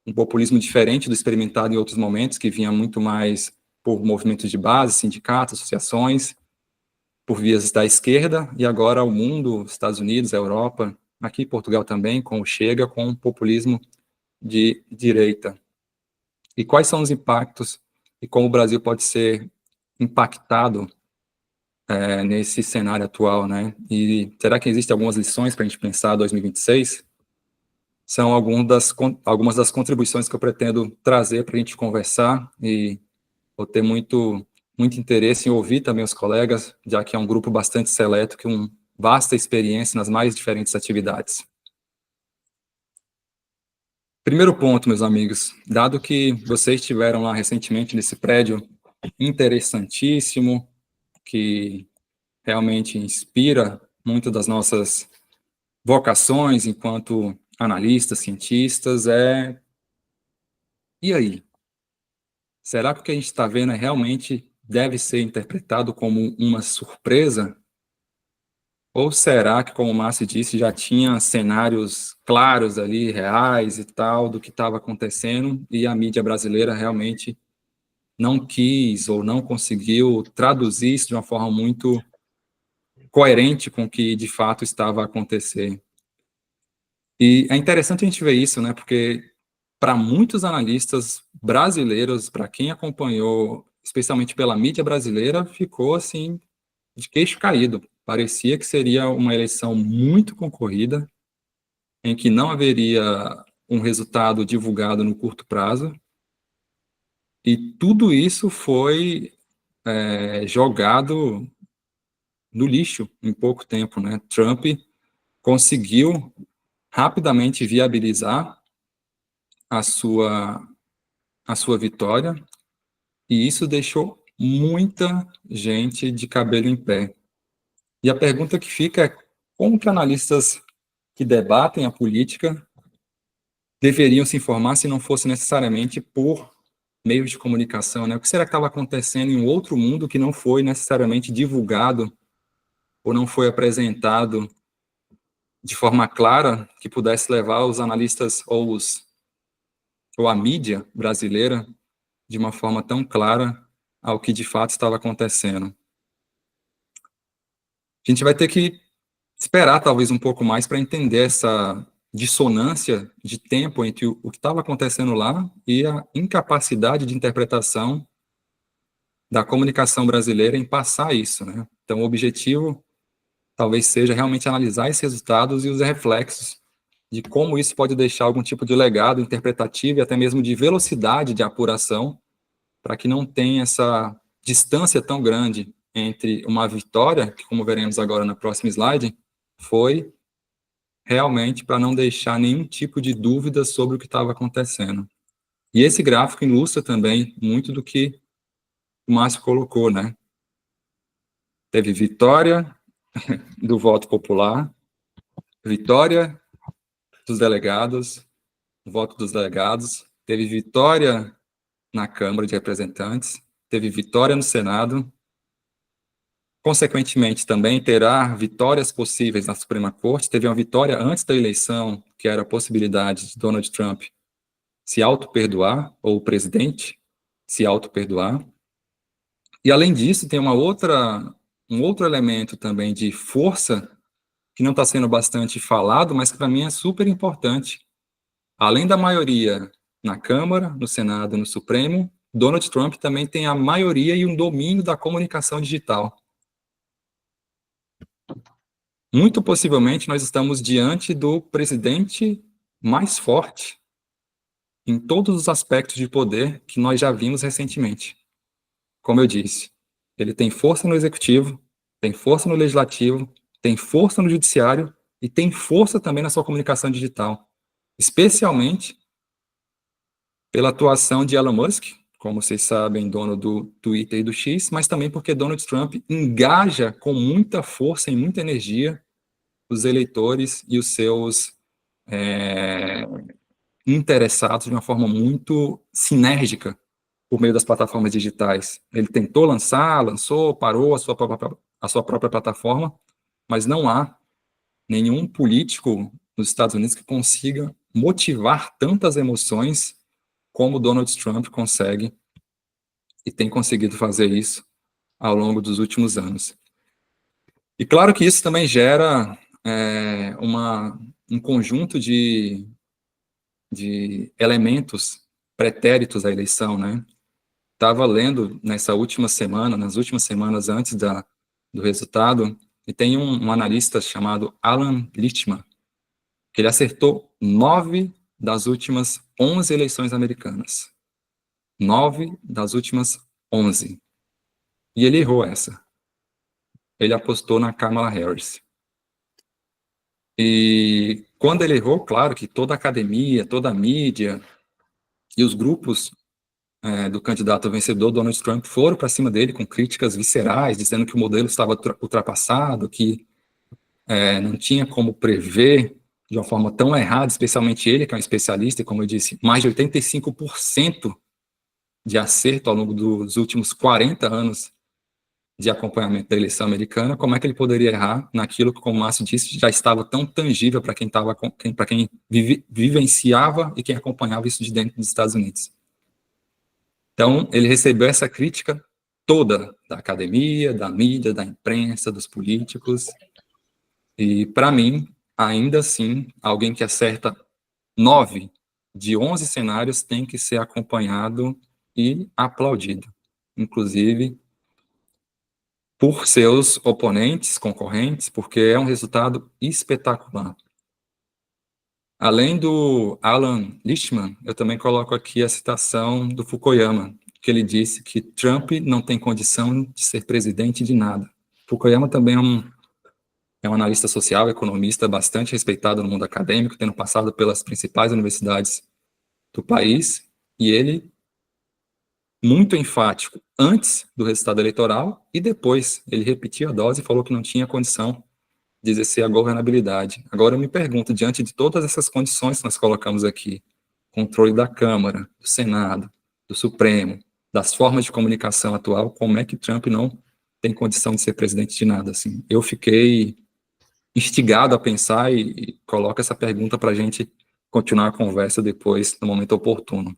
um populismo diferente do experimentado em outros momentos, que vinha muito mais por movimentos de base, sindicatos, associações, por vias da esquerda, e agora o mundo, Estados Unidos, a Europa, aqui Portugal também, com o Chega, com um populismo de direita. E quais são os impactos e como o Brasil pode ser impactado nesse cenário atual, né? E será que existem algumas lições para a gente pensar 2026? São algumas das contribuições que eu pretendo trazer para a gente conversar, e vou ter muito interesse em ouvir também os colegas, já que é um grupo bastante seleto, com vasta experiência nas mais diferentes atividades. Primeiro ponto, meus amigos, dado que vocês estiveram lá recentemente nesse prédio interessantíssimo, que realmente inspira muito das nossas vocações enquanto analistas, cientistas, e aí? Será que o que a gente está vendo realmente deve ser interpretado como uma surpresa? Ou será que, como o Márcio disse, já tinha cenários claros ali, reais e tal, do que estava acontecendo, e a mídia brasileira realmente não quis ou não conseguiu traduzir isso de uma forma muito coerente com o que de fato estava a acontecer? E é interessante a gente ver isso, né? Porque para muitos analistas brasileiros, para quem acompanhou, especialmente pela mídia brasileira, ficou assim de queixo caído. Parecia que seria uma eleição muito concorrida, em que não haveria um resultado divulgado no curto prazo, e tudo isso foi jogado no lixo em pouco tempo, né? Trump conseguiu rapidamente viabilizar a sua vitória, e isso deixou muita gente de cabelo em pé. E a pergunta que fica é como que analistas que debatem a política deveriam se informar se não fosse necessariamente por meios de comunicação, né? O que será que estava acontecendo em um outro mundo que não foi necessariamente divulgado ou não foi apresentado de forma clara que pudesse levar os analistas ou a mídia brasileira de uma forma tão clara ao que de fato estava acontecendo. A gente vai ter que esperar talvez um pouco mais para entender essa dissonância de tempo entre o que estava acontecendo lá e a incapacidade de interpretação da comunicação brasileira em passar isso, né? Então, o objetivo talvez seja realmente analisar esses resultados e os reflexos de como isso pode deixar algum tipo de legado interpretativo e até mesmo de velocidade de apuração, para que não tenha essa distância tão grande entre uma vitória, que como veremos agora na próxima slide, foi realmente para não deixar nenhum tipo de dúvida sobre o que estava acontecendo. E esse gráfico ilustra também muito do que o Márcio colocou, né? Teve vitória do voto popular, vitória dos delegados, voto dos delegados, teve vitória na Câmara de Representantes, teve vitória no Senado, consequentemente também terá vitórias possíveis na Suprema Corte, teve uma vitória antes da eleição, que era a possibilidade de Donald Trump se auto-perdoar, ou o presidente se auto-perdoar. E além disso, tem um outro elemento também de força que não está sendo bastante falado, mas que para mim é super importante. Além da maioria na Câmara, no Senado e no Supremo, Donald Trump também tem a maioria e um domínio da comunicação digital. Muito possivelmente nós estamos diante do presidente mais forte em todos os aspectos de poder que nós já vimos recentemente. Como eu disse, ele tem força no executivo, tem força no legislativo, tem força no judiciário e tem força também na sua comunicação digital, especialmente pela atuação de Elon Musk, como vocês sabem, dono do Twitter e do X, mas também porque Donald Trump engaja com muita força e muita energia os eleitores e os seus interessados de uma forma muito sinérgica por meio das plataformas digitais. Ele tentou lançou, parou a sua própria plataforma, mas não há nenhum político nos Estados Unidos que consiga motivar tantas emoções como Donald Trump consegue e tem conseguido fazer isso ao longo dos últimos anos. E claro que isso também gera um conjunto de elementos pretéritos à eleição, né? Estava lendo nas últimas semanas antes do resultado, e tem um analista chamado Alan Lichtman, que ele acertou 9 das últimas 11 eleições americanas. 9 das últimas 11. E ele errou essa. Ele apostou na Kamala Harris. E quando ele errou, claro que toda a academia, toda a mídia e os grupos do candidato vencedor, Donald Trump, foram para cima dele com críticas viscerais, dizendo que o modelo estava ultrapassado, que não tinha como prever de uma forma tão errada, especialmente ele, que é um especialista, e como eu disse, mais de 85% de acerto ao longo dos últimos 40 anos de acompanhamento da eleição americana. Como é que ele poderia errar naquilo que, como o Márcio disse, já estava tão tangível para quem vivenciava e quem acompanhava isso de dentro dos Estados Unidos? Então, ele recebeu essa crítica toda da academia, da mídia, da imprensa, dos políticos. E, para mim, ainda assim, alguém que acerta 9 de 11 cenários tem que ser acompanhado e aplaudido, inclusive por seus oponentes, concorrentes, porque é um resultado espetacular. Além do Alan Lichtman, eu também coloco aqui a citação do Fukuyama, que ele disse que Trump não tem condição de ser presidente de nada. Fukuyama também é um analista social, economista bastante respeitado no mundo acadêmico, tendo passado pelas principais universidades do país, e ele, muito enfático antes do resultado eleitoral, e depois ele repetiu a dose e falou que não tinha condição de exercer a governabilidade. Agora eu me pergunto, diante de todas essas condições que nós colocamos aqui, controle da Câmara, do Senado, do Supremo, das formas de comunicação atual, como é que Trump não tem condição de ser presidente de nada, assim? Eu fiquei instigado a pensar e coloco essa pergunta para a gente continuar a conversa depois, no momento oportuno.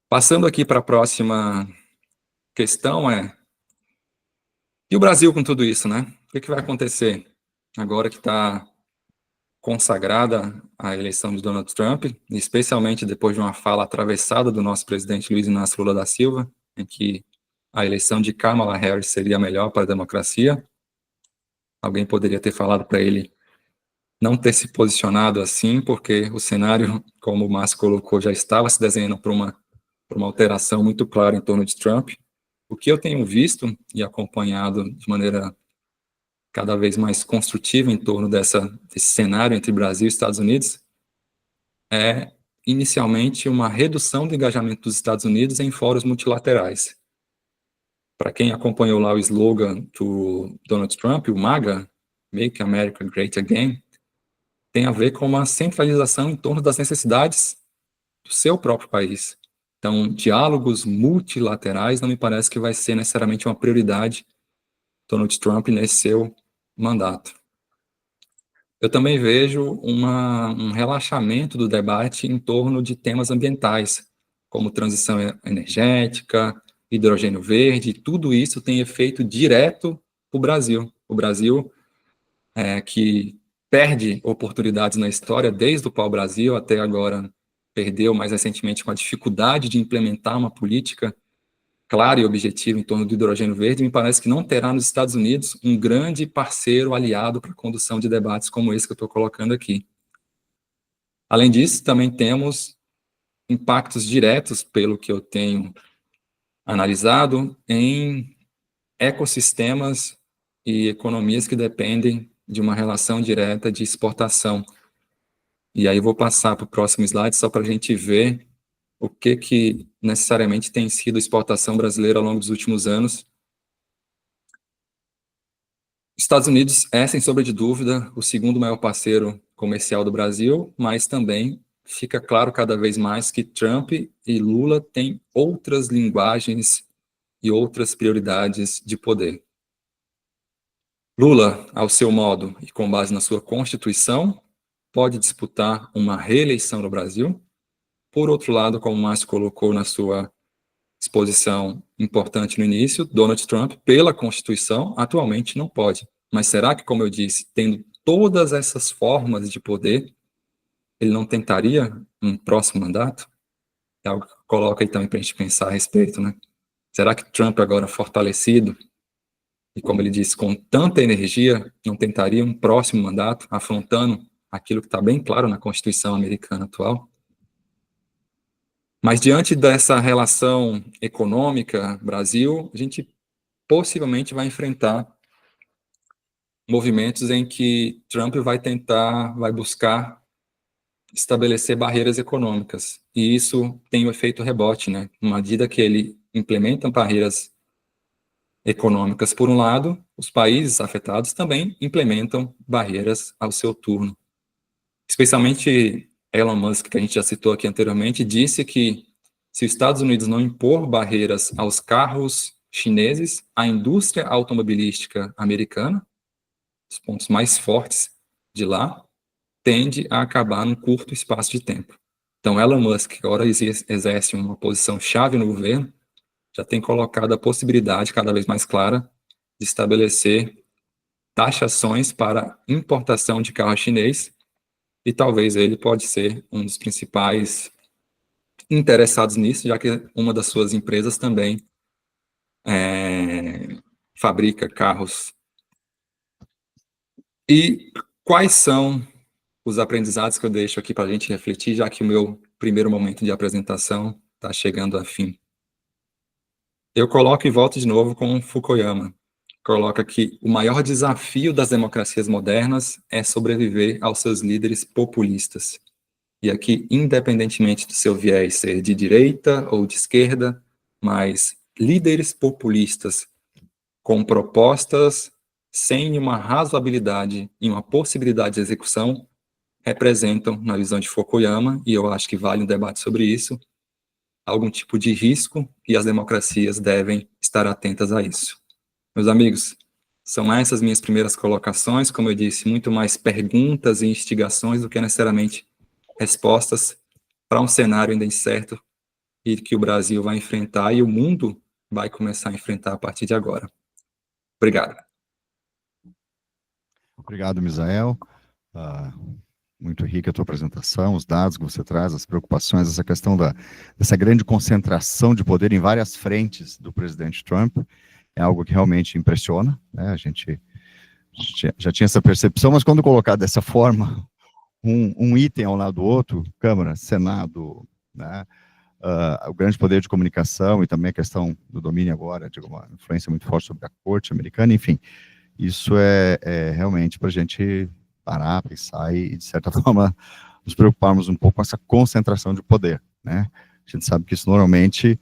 Passando aqui para a próxima questão e o Brasil com tudo isso, né? O que vai acontecer agora que está consagrada a eleição de Donald Trump, especialmente depois de uma fala atravessada do nosso presidente Luiz Inácio Lula da Silva, em que a eleição de Kamala Harris seria melhor para a democracia? Alguém poderia ter falado para ele não ter se posicionado assim, porque o cenário, como o Márcio colocou, já estava se desenhando para uma alteração muito clara em torno de Trump. O que eu tenho visto e acompanhado de maneira cada vez mais construtiva em torno desse cenário entre Brasil e Estados Unidos é, inicialmente, uma redução do engajamento dos Estados Unidos em fóruns multilaterais. Para quem acompanhou lá o slogan do Donald Trump, o MAGA, Make America Great Again, tem a ver com uma centralização em torno das necessidades do seu próprio país. Então, diálogos multilaterais não me parece que vai ser necessariamente uma prioridade Donald Trump nesse seu mandato. Eu também vejo um relaxamento do debate em torno de temas ambientais, como transição energética, hidrogênio verde, tudo isso tem efeito direto para o Brasil. O Brasil, que perde oportunidades na história, desde o pau-brasil até agora, perdeu mais recentemente com a dificuldade de implementar uma política clara e objetiva em torno do hidrogênio verde, me parece que não terá nos Estados Unidos um grande parceiro aliado para a condução de debates como esse que eu estou colocando aqui. Além disso, também temos impactos diretos, pelo que eu tenho analisado, em ecossistemas e economias que dependem de uma relação direta de exportação. E aí eu vou passar para o próximo slide só para a gente ver o que necessariamente tem sido a exportação brasileira ao longo dos últimos anos. Estados Unidos é, sem sombra de dúvida, o segundo maior parceiro comercial do Brasil, mas também fica claro cada vez mais que Trump e Lula têm outras linguagens e outras prioridades de poder. Lula, ao seu modo e com base na sua Constituição, pode disputar uma reeleição no Brasil. Por outro lado, como o Márcio colocou na sua exposição importante no início, Donald Trump, pela Constituição, atualmente não pode. Mas será que, como eu disse, tendo todas essas formas de poder, ele não tentaria um próximo mandato? É algo que coloca aí também para a gente pensar a respeito, né? Será que Trump, agora fortalecido, e como ele disse, com tanta energia, não tentaria um próximo mandato, afrontando aquilo que está bem claro na Constituição americana atual? Mas diante dessa relação econômica Brasil, a gente possivelmente vai enfrentar movimentos em que Trump vai buscar estabelecer barreiras econômicas. E isso tem o efeito rebote, né? Na medida que ele implementa barreiras econômicas por um lado, os países afetados também implementam barreiras ao seu turno. Especialmente Elon Musk, que a gente já citou aqui anteriormente, disse que se os Estados Unidos não impor barreiras aos carros chineses, a indústria automobilística americana, os pontos mais fortes de lá, tende a acabar num curto espaço de tempo. Então, Elon Musk, que agora exerce uma posição chave no governo, já tem colocado a possibilidade cada vez mais clara de estabelecer taxações para importação de carro chinês, e talvez ele pode ser um dos principais interessados nisso, já que uma das suas empresas também fabrica carros. E quais são os aprendizados que eu deixo aqui para a gente refletir, já que o meu primeiro momento de apresentação está chegando a fim? Eu coloco e volto de novo com Fukuyama. Coloca que o maior desafio das democracias modernas é sobreviver aos seus líderes populistas. E aqui, independentemente do seu viés ser de direita ou de esquerda, mas líderes populistas com propostas sem uma razoabilidade e uma possibilidade de execução representam, na visão de Fukuyama, e eu acho que vale um debate sobre isso, algum tipo de risco, e as democracias devem estar atentas a isso. Meus amigos, são essas minhas primeiras colocações, como eu disse, muito mais perguntas e instigações do que necessariamente respostas para um cenário ainda incerto e que o Brasil vai enfrentar e o mundo vai começar a enfrentar a partir de agora. Obrigado. Obrigado, Misael. Muito rica a tua apresentação, os dados que você traz, as preocupações, essa questão dessa grande concentração de poder em várias frentes do presidente Trump, é algo que realmente impressiona, né? A gente já tinha essa percepção, mas quando colocar dessa forma, um item ao lado do outro, Câmara, Senado, né? O grande poder de comunicação e também a questão do domínio agora, de uma influência muito forte sobre a corte americana, enfim, isso é realmente para a gente parar, pensar e, de certa forma, nos preocuparmos um pouco com essa concentração de poder, né? A gente sabe que isso normalmente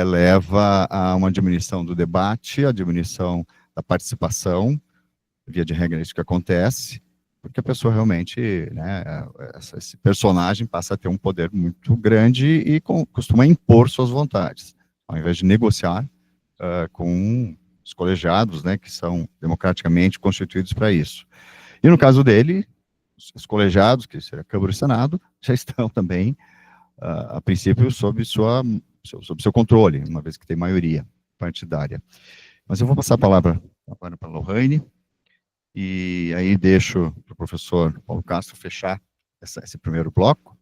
leva a uma diminuição do debate, a diminuição da participação, via de regra é isso que acontece, porque a pessoa realmente, né, esse personagem passa a ter um poder muito grande e costuma impor suas vontades, ao invés de negociar com os colegiados, né, que são democraticamente constituídos para isso. E no caso dele, os colegiados, que seria a Câmara e o Senado, já estão também, a princípio, sob seu controle, uma vez que tem maioria partidária. Mas eu vou passar a palavra agora para a Lohane, e aí deixo para o professor Paulo Castro fechar esse primeiro bloco.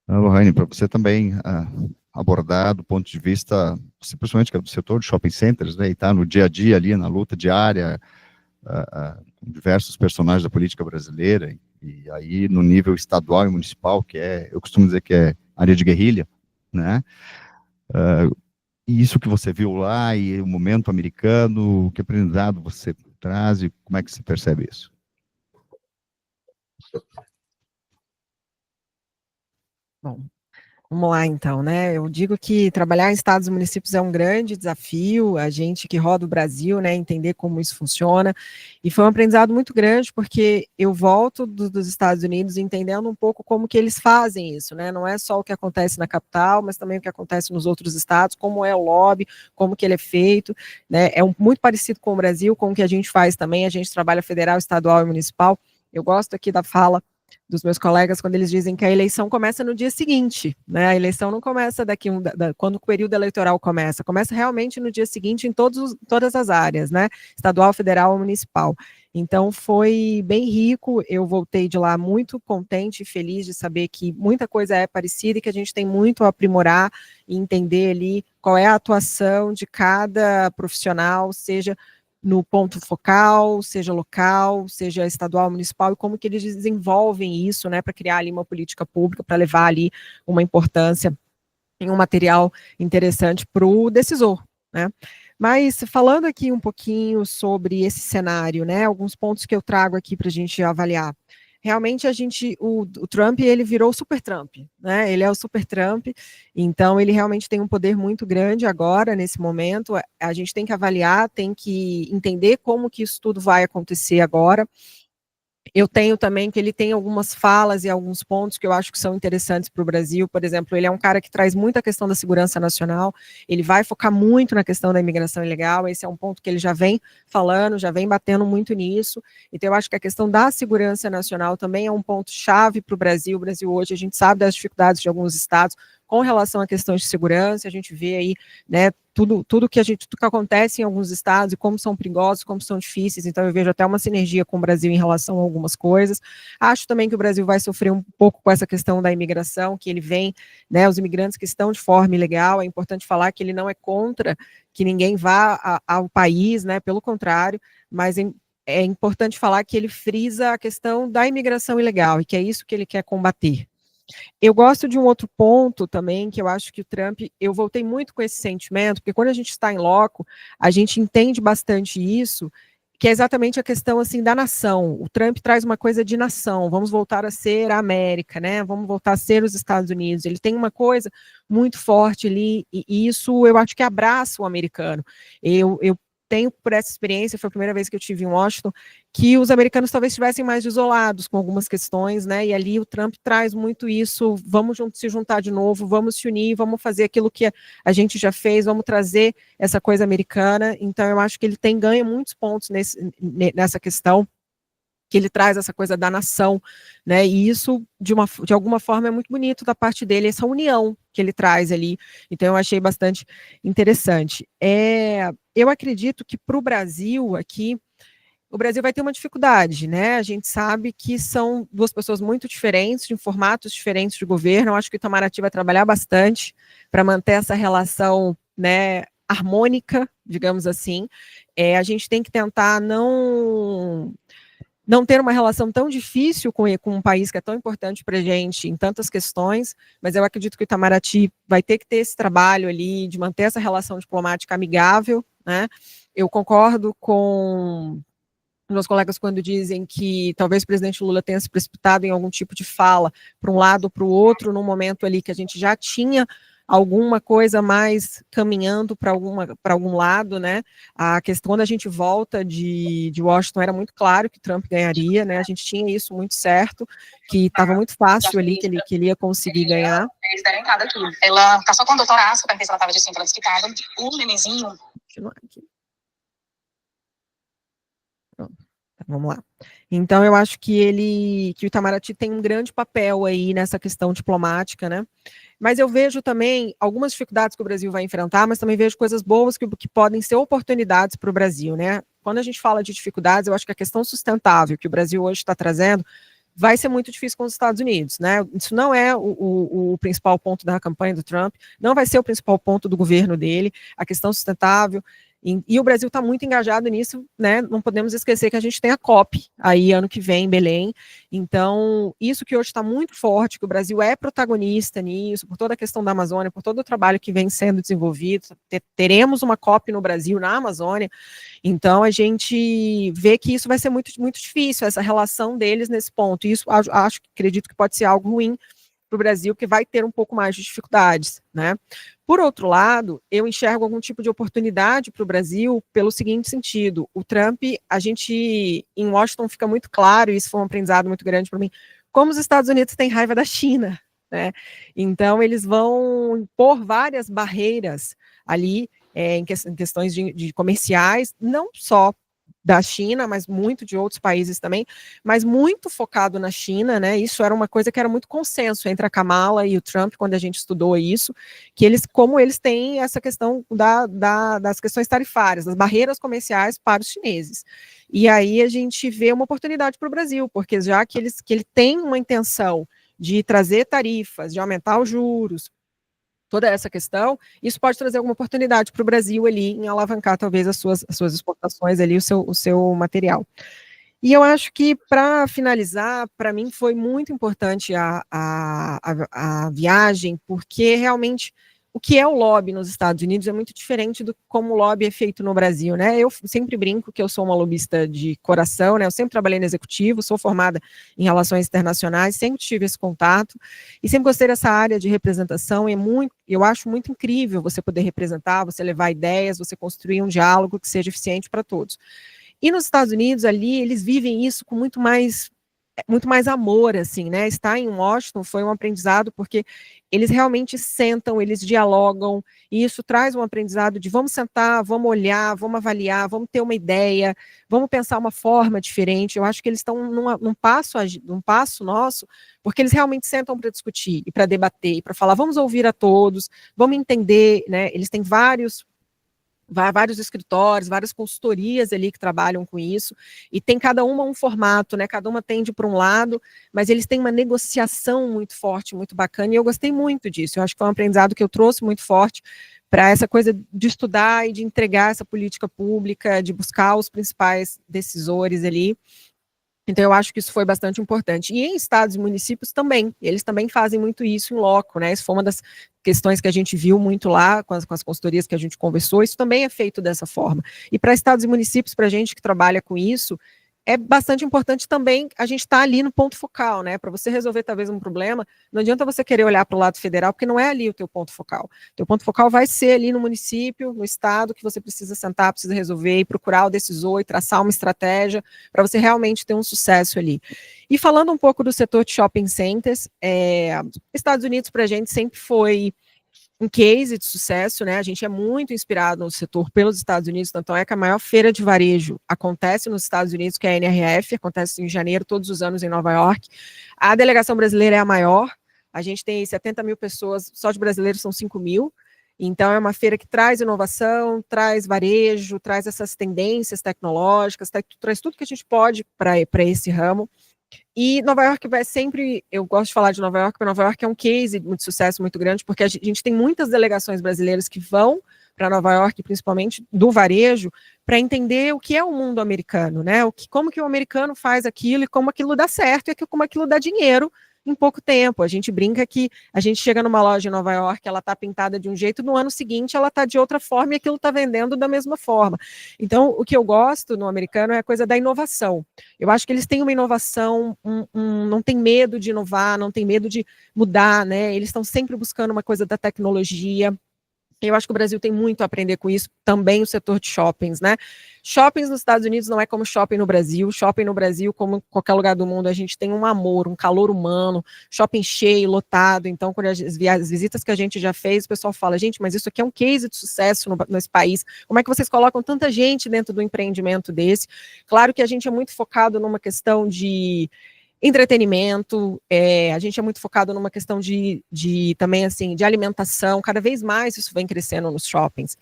Lohane, para você também abordar do ponto de vista, principalmente do setor de shopping centers, né, e está no dia a dia ali, na luta diária, com diversos personagens da política brasileira, e aí no nível estadual e municipal, que eu costumo dizer que é área de guerrilha, né, e isso que você viu lá, e o momento americano, que aprendizado você traz, e como é que se percebe isso? Bom, vamos lá então, né? Eu digo que trabalhar em estados e municípios é um grande desafio, a gente que roda o Brasil, né, entender como isso funciona, e foi um aprendizado muito grande, porque eu volto dos Estados Unidos entendendo um pouco como que eles fazem isso, né? Não é só o que acontece na capital, mas também o que acontece nos outros estados, como é o lobby, como que ele é feito, né? Muito parecido com o Brasil, com o que a gente faz também, a gente trabalha federal, estadual e municipal. Eu gosto aqui da fala dos meus colegas quando eles dizem que a eleição começa no dia seguinte, né? A eleição não começa quando o período eleitoral começa realmente no dia seguinte em todas as áreas, né? Estadual, federal ou municipal. Então foi bem rico, eu voltei de lá muito contente e feliz de saber que muita coisa é parecida e que a gente tem muito a aprimorar e entender ali qual é a atuação de cada profissional, seja no ponto focal, seja local, seja estadual, municipal, e como que eles desenvolvem isso, né, para criar ali uma política pública, para levar ali uma importância em um material interessante para o decisor, né. Mas falando aqui um pouquinho sobre esse cenário, né, alguns pontos que eu trago aqui para a gente avaliar. Realmente o Trump, ele virou o super Trump, né? Ele é o super Trump, então ele realmente tem um poder muito grande agora, nesse momento. A gente tem que avaliar, tem que entender como que isso tudo vai acontecer agora. Eu tenho também que ele tem algumas falas e alguns pontos que eu acho que são interessantes para o Brasil. Por exemplo, ele é um cara que traz muito a questão da segurança nacional, ele vai focar muito na questão da imigração ilegal, esse é um ponto que ele já vem falando, já vem batendo muito nisso. Então eu acho que a questão da segurança nacional também é um ponto chave para o Brasil. O Brasil hoje, a gente sabe das dificuldades de alguns estados com relação a questões de segurança, a gente vê aí, né, tudo que acontece em alguns estados e como são perigosos, como são difíceis. Então eu vejo até uma sinergia com o Brasil em relação a algumas coisas. Acho também que o Brasil vai sofrer um pouco com essa questão da imigração, que ele vem, né, os imigrantes que estão de forma ilegal, é importante falar que ele não é contra que ninguém vá ao país, né, pelo contrário, mas é importante falar que ele frisa a questão da imigração ilegal, e que é isso que ele quer combater. Eu gosto de um outro ponto também, que eu acho que o Trump, eu voltei muito com esse sentimento, porque quando a gente está em loco, a gente entende bastante isso, que é exatamente a questão, assim, da nação. O Trump traz uma coisa de nação, vamos voltar a ser a América, né, vamos voltar a ser os Estados Unidos. Ele tem uma coisa muito forte ali, e isso eu acho que abraça o americano. Eu tenho por essa experiência, foi a primeira vez que eu estive em Washington, que os americanos talvez estivessem mais isolados com algumas questões, né, e ali o Trump traz muito isso, vamos se juntar de novo, vamos se unir, vamos fazer aquilo que a gente já fez, vamos trazer essa coisa americana. Então eu acho que ele ganha muitos pontos nessa questão, que ele traz essa coisa da nação, né, e isso, de alguma forma, é muito bonito da parte dele, essa união que ele traz ali. Então eu achei bastante interessante. Eu acredito que para o Brasil aqui, o Brasil vai ter uma dificuldade, né, a gente sabe que são duas pessoas muito diferentes, de formatos diferentes de governo. Eu acho que o Itamaraty vai trabalhar bastante para manter essa relação, né, harmônica, digamos assim. A gente tem que tentar não ter uma relação tão difícil com um país que é tão importante para a gente em tantas questões, mas eu acredito que o Itamaraty vai ter que ter esse trabalho ali de manter essa relação diplomática amigável, né? Eu concordo com meus colegas quando dizem que talvez o presidente Lula tenha se precipitado em algum tipo de fala para um lado ou para o outro, num momento ali que a gente já tinha alguma coisa mais caminhando para algum lado, né? A questão, quando a gente volta de Washington, era muito claro que Trump ganharia, né? A gente tinha isso muito certo, que estava muito fácil ali que ele ia conseguir ganhar. Eles deram entrada aqui. Ela tá só com o doutorado, super ela estava de cinto, ela disse que tava. O nenenzinho. Continuar aqui. Pronto. Vamos lá. Então, eu acho que o Itamaraty tem um grande papel aí nessa questão diplomática, né? Mas eu vejo também algumas dificuldades que o Brasil vai enfrentar, mas também vejo coisas boas que podem ser oportunidades para o Brasil, né? Quando a gente fala de dificuldades, eu acho que a questão sustentável que o Brasil hoje está trazendo vai ser muito difícil com os Estados Unidos, né? Isso não é o principal ponto da campanha do Trump, não vai ser o principal ponto do governo dele, a questão sustentável. E o Brasil está muito engajado nisso, né? Não podemos esquecer que a gente tem a COP aí ano que vem em Belém. Então, isso que hoje está muito forte, que o Brasil é protagonista nisso, por toda a questão da Amazônia, por todo o trabalho que vem sendo desenvolvido. Teremos uma COP no Brasil, na Amazônia. Então, a gente vê que isso vai ser muito, muito difícil, essa relação deles nesse ponto. E isso, acredito que pode ser algo ruim para o Brasil, que vai ter um pouco mais de dificuldades, né? Por outro lado, eu enxergo algum tipo de oportunidade para o Brasil pelo seguinte sentido: o Trump, a gente, em Washington fica muito claro, e isso foi um aprendizado muito grande para mim, como os Estados Unidos têm raiva da China, né? Então, eles vão impor várias barreiras ali, em questões de comerciais, não só da China, mas muito de outros países também, mas muito focado na China, né? Isso era uma coisa que era muito consenso entre a Kamala e o Trump quando a gente estudou isso, que como eles têm essa questão das questões tarifárias, das barreiras comerciais para os chineses. E aí a gente vê uma oportunidade para o Brasil, porque já que ele tem uma intenção de trazer tarifas, de aumentar os juros, toda essa questão, isso pode trazer alguma oportunidade para o Brasil ali em alavancar talvez as suas exportações ali, o seu material. E eu acho que, para finalizar, para mim foi muito importante a viagem, porque realmente o que é o lobby nos Estados Unidos é muito diferente do como o lobby é feito no Brasil, né? Eu sempre brinco que eu sou uma lobista de coração, né? Eu sempre trabalhei no executivo, sou formada em relações internacionais, sempre tive esse contato e sempre gostei dessa área de representação. Eu acho muito incrível você poder representar, você levar ideias, você construir um diálogo que seja eficiente para todos. E nos Estados Unidos, ali, eles vivem isso com muito mais amor, assim, né? Estar em Washington foi um aprendizado, porque eles realmente sentam, eles dialogam, e isso traz um aprendizado de vamos sentar, vamos olhar, vamos avaliar, vamos ter uma ideia, vamos pensar uma forma diferente. Eu acho que eles estão num passo nosso, porque eles realmente sentam para discutir e para debater, e para falar, vamos ouvir a todos, vamos entender, né? Eles têm vários escritórios, várias consultorias ali que trabalham com isso, e tem cada uma um formato, né? Cada uma tende para um lado, mas eles têm uma negociação muito forte, muito bacana, e eu gostei muito disso. Eu acho que foi um aprendizado que eu trouxe muito forte para essa coisa de estudar e de entregar essa política pública, de buscar os principais decisores ali. Então, eu acho que isso foi bastante importante. E em estados e municípios também, eles também fazem muito isso em loco, né? Isso foi uma das questões que a gente viu muito lá, com as consultorias que a gente conversou, isso também é feito dessa forma. E para estados e municípios, para a gente que trabalha com isso, é bastante importante também a gente estar ali no ponto focal, né? Para você resolver talvez um problema, não adianta você querer olhar para o lado federal, porque não é ali o teu ponto focal. O teu ponto focal vai ser ali no município, no estado, que você precisa sentar, precisa resolver, e procurar o decisor e traçar uma estratégia para você realmente ter um sucesso ali. E falando um pouco do setor de shopping centers, Estados Unidos para a gente sempre foi um case de sucesso, né? A gente é muito inspirado no setor pelos Estados Unidos, tanto é que a maior feira de varejo acontece nos Estados Unidos, que é a NRF, acontece em janeiro, todos os anos em Nova York. A delegação brasileira é a maior, a gente tem 70 mil pessoas, só de brasileiros são 5 mil, então é uma feira que traz inovação, traz varejo, traz essas tendências tecnológicas, traz tudo que a gente pode para esse ramo. E Nova York vai sempre, eu gosto de falar de Nova York, porque Nova York é um case de sucesso muito grande, porque a gente tem muitas delegações brasileiras que vão para Nova York, principalmente do varejo, para entender o que é o mundo americano, né? Como que o americano faz aquilo e como aquilo dá certo e como aquilo dá dinheiro em pouco tempo. A gente brinca que a gente chega numa loja em Nova York, ela está pintada de um jeito, no ano seguinte ela está de outra forma e aquilo está vendendo da mesma forma. Então, o que eu gosto no americano é a coisa da inovação. Eu acho que eles têm uma inovação, não tem medo de inovar, não tem medo de mudar, né? Eles estão sempre buscando uma coisa da tecnologia. Eu acho que o Brasil tem muito a aprender com isso, também o setor de shoppings, né? Shoppings nos Estados Unidos não é como shopping no Brasil, como em qualquer lugar do mundo, a gente tem um amor, um calor humano, shopping cheio, lotado, então quando as visitas que a gente já fez, o pessoal fala, gente, mas isso aqui é um case de sucesso nesse país, como é que vocês colocam tanta gente dentro do empreendimento desse? Claro que a gente é muito focado numa questão de entretenimento, a gente é muito focado numa questão também assim, de alimentação, cada vez mais isso vem crescendo nos shoppings.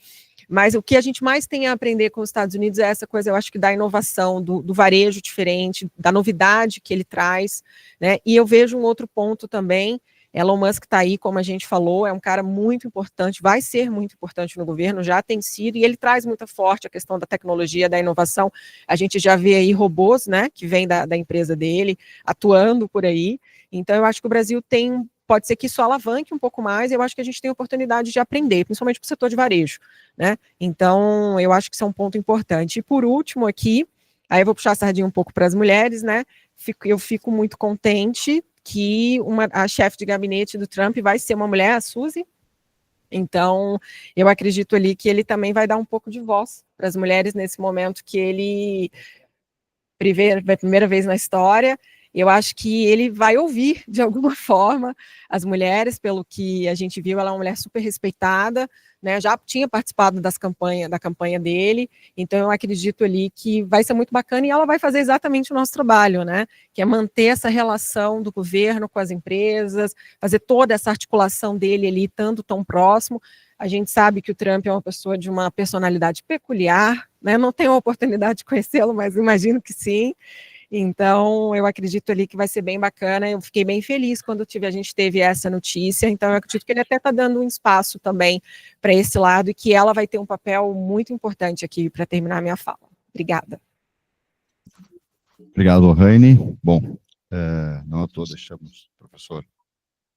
Mas o que a gente mais tem a aprender com os Estados Unidos é essa coisa, eu acho que da inovação, do varejo diferente, da novidade que ele traz, né? E eu vejo um outro ponto também, Elon Musk está aí, como a gente falou, é um cara muito importante, vai ser muito importante no governo, já tem sido, e ele traz muito forte a questão da tecnologia, da inovação. A gente já vê aí robôs, né, que vem da empresa dele, atuando por aí. Então, eu acho que o Brasil pode ser que isso alavanque um pouco mais, eu acho que a gente tem oportunidade de aprender, principalmente para o setor de varejo, né? Então, eu acho que isso é um ponto importante. E por último aqui, aí eu vou puxar a sardinha um pouco para as mulheres, né? Eu fico muito contente que a chefe de gabinete do Trump vai ser uma mulher, a Suzy. Então, eu acredito ali que ele também vai dar um pouco de voz para as mulheres nesse momento que ele, primeira vez na história, eu acho que ele vai ouvir, de alguma forma, as mulheres, pelo que a gente viu, ela é uma mulher super respeitada, né, já tinha participado da campanha dele, então eu acredito ali que vai ser muito bacana e ela vai fazer exatamente o nosso trabalho, né, que é manter essa relação do governo com as empresas, fazer toda essa articulação dele ali, estando tão próximo. A gente sabe que o Trump é uma pessoa de uma personalidade peculiar, né, não tenho a oportunidade de conhecê-lo, mas imagino que sim. Então, eu acredito ali que vai ser bem bacana, eu fiquei bem feliz quando a gente teve essa notícia, então eu acredito que ele até está dando um espaço também para esse lado e que ela vai ter um papel muito importante aqui para terminar a minha fala. Obrigada. Obrigado, Lohane. Bom, não à toa deixamos o professor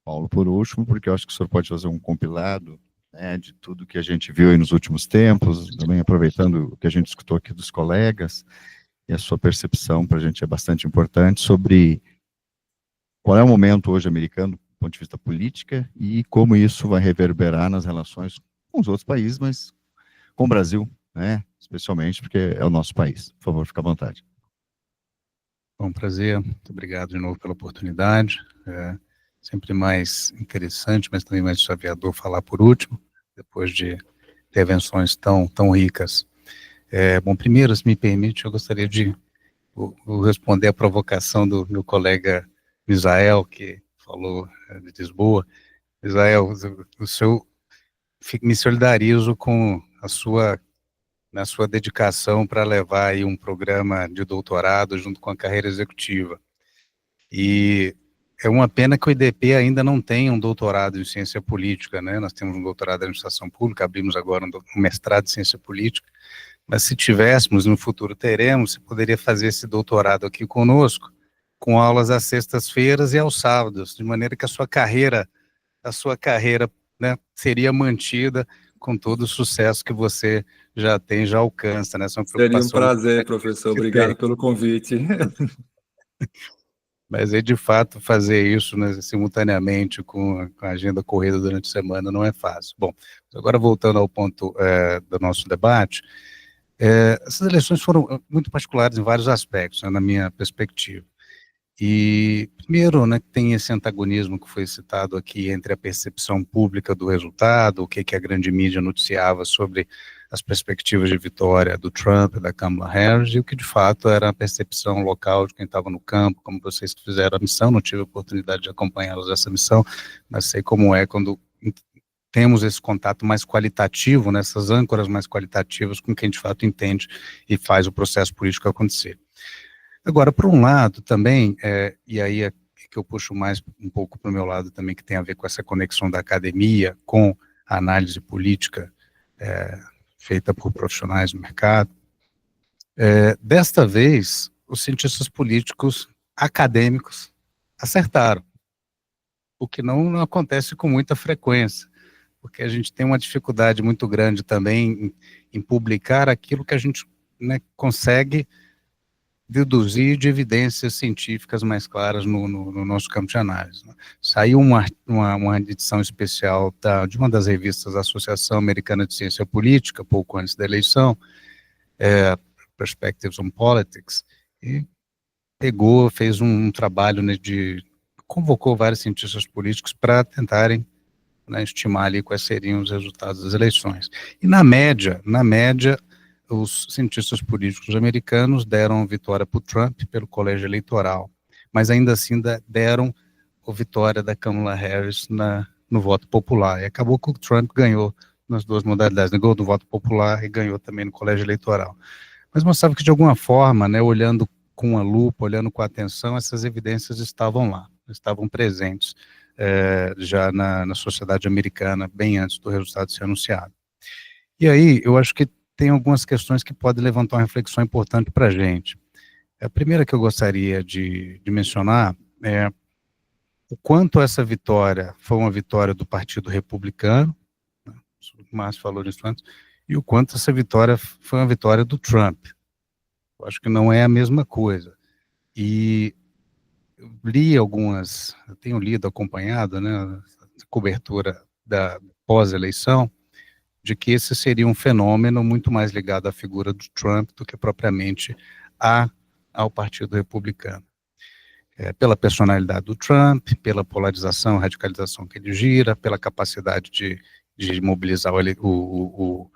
Paulo por último, porque eu acho que o senhor pode fazer um compilado, né, de tudo que a gente viu aí nos últimos tempos, também aproveitando o que a gente escutou aqui dos colegas, e a sua percepção para a gente é bastante importante sobre qual é o momento hoje americano, do ponto de vista política, e como isso vai reverberar nas relações com os outros países, mas com o Brasil, né, especialmente porque é o nosso país. Por favor, fique à vontade. Bom, prazer, muito obrigado de novo pela oportunidade, sempre mais interessante, mas também mais desafiador falar por último, depois de intervenções tão ricas. Bom, primeiro, se me permite, eu gostaria de responder a provocação do meu colega Misael, que falou de Lisboa. Misael, me solidarizo com na sua dedicação para levar aí um programa de doutorado junto com a carreira executiva. E é uma pena que o IDP ainda não tenha um doutorado em ciência política, né? Nós temos um doutorado em administração pública, abrimos agora um mestrado em ciência política, mas se tivéssemos, no futuro teremos, você poderia fazer esse doutorado aqui conosco, com aulas às sextas-feiras e aos sábados, de maneira que a sua carreira, né, seria mantida com todo o sucesso que você já tem, já alcança, né? Essa é uma Seria um preocupação prazer, professor. que Obrigado tem. pelo convite. Mas de fato, fazer isso, né, simultaneamente com a agenda corrida durante a semana não é fácil. Bom, agora voltando ao ponto do nosso debate, essas eleições foram muito particulares em vários aspectos, né, na minha perspectiva. E, primeiro, né, tem esse antagonismo que foi citado aqui entre a percepção pública do resultado, o que a grande mídia noticiava sobre as perspectivas de vitória do Trump e da Kamala Harris, e o que de fato era a percepção local de quem estava no campo, como vocês que fizeram a missão, não tive a oportunidade de acompanhá-los nessa missão, mas sei como é quando temos esse contato mais qualitativo, nessas âncoras mais qualitativas com quem de fato entende e faz o processo político acontecer. Agora, por um lado também, e aí é que eu puxo mais um pouco para o meu lado também, que tem a ver com essa conexão da academia com a análise política feita por profissionais do mercado, desta vez, os cientistas políticos acadêmicos acertaram, o que não acontece com muita frequência, porque a gente tem uma dificuldade muito grande também em publicar aquilo que a gente, né, consegue deduzir de evidências científicas mais claras no nosso campo de análise. Saiu uma edição especial de uma das revistas da Associação Americana de Ciência Política, pouco antes da eleição, Perspectives on Politics, e fez um trabalho, né, convocou vários cientistas políticos para tentarem, né, estimar ali quais seriam os resultados das eleições. E na média, os cientistas políticos americanos deram vitória para o Trump pelo colégio eleitoral, mas ainda assim deram a vitória da Kamala Harris no voto popular. E acabou que o Trump ganhou nas duas modalidades, ganhou no voto popular e ganhou também no colégio eleitoral. Mas mostrava que, de alguma forma, né, olhando com a lupa, olhando com atenção, essas evidências estavam lá, estavam presentes já na sociedade americana, bem antes do resultado ser anunciado. E aí, eu acho que tem algumas questões que podem levantar uma reflexão importante para a gente. A primeira que eu gostaria de mencionar é o quanto essa vitória foi uma vitória do Partido Republicano, né, o Márcio falou disso antes, e o quanto essa vitória foi uma vitória do Trump. Eu acho que não é a mesma coisa. E eu tenho lido, acompanhado, né, a cobertura da pós-eleição, de que esse seria um fenômeno muito mais ligado à figura do Trump do que propriamente ao Partido Republicano. Pela personalidade do Trump, pela polarização, radicalização que ele gira, pela capacidade de mobilizar o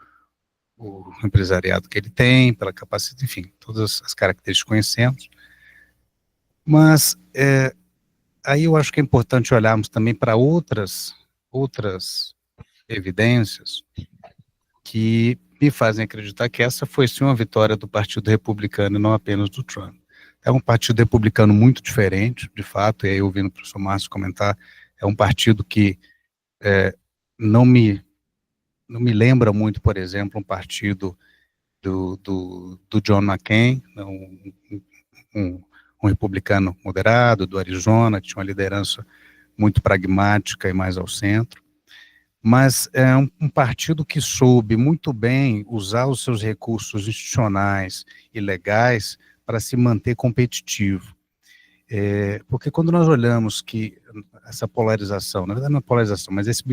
empresariado que ele tem, pela capacidade, enfim, todas as características que conhecemos. Mas aí eu acho que é importante olharmos também para outras evidências que me fazem acreditar que essa foi sim uma vitória do Partido Republicano e não apenas do Trump. É um partido republicano muito diferente, de fato, e aí ouvindo o professor Márcio comentar, é um partido que não me lembra muito, por exemplo, um partido do John McCain, um republicano moderado, do Arizona, que tinha uma liderança muito pragmática e mais ao centro, mas é um partido que soube muito bem usar os seus recursos institucionais e legais para se manter competitivo. Porque quando nós olhamos que essa polarização, na verdade não é polarização, mas esse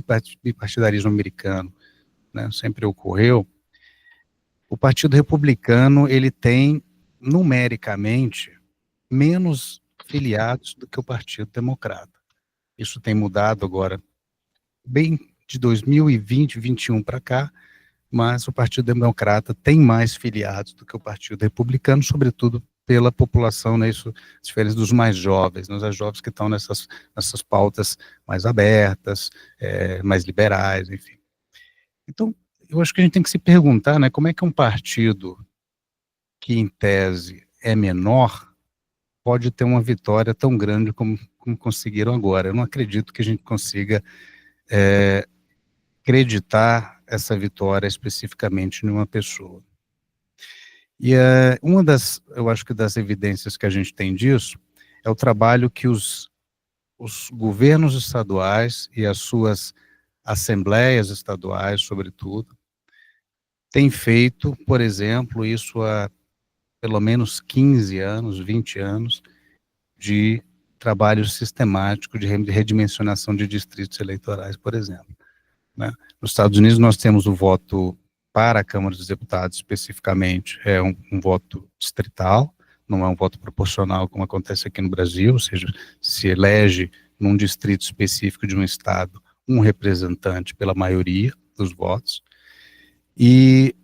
bipartidarismo americano, né, sempre ocorreu, o Partido Republicano, ele tem, numericamente, menos filiados do que o Partido Democrata. Isso tem mudado agora, bem de 2020, 2021 para cá, mas o Partido Democrata tem mais filiados do que o Partido Republicano, sobretudo pela população, né, isso, diferente dos mais jovens, né, os jovens que estão nessas pautas mais abertas, mais liberais, enfim. Então, eu acho que a gente tem que se perguntar, né, como é que um partido que, em tese, é menor, pode ter uma vitória tão grande como conseguiram agora. Eu não acredito que a gente consiga acreditar essa vitória especificamente em uma pessoa. E eu acho que das evidências que a gente tem disso, é o trabalho que os governos estaduais e as suas assembleias estaduais, sobretudo, têm feito, por exemplo, isso há pelo menos 15 anos, 20 anos, de trabalho sistemático de redimensionação de distritos eleitorais, por exemplo, né? Nos Estados Unidos nós temos o voto para a Câmara dos Deputados, especificamente, é um voto distrital, não é um voto proporcional como acontece aqui no Brasil, ou seja, se elege num distrito específico de um estado um representante pela maioria dos votos, e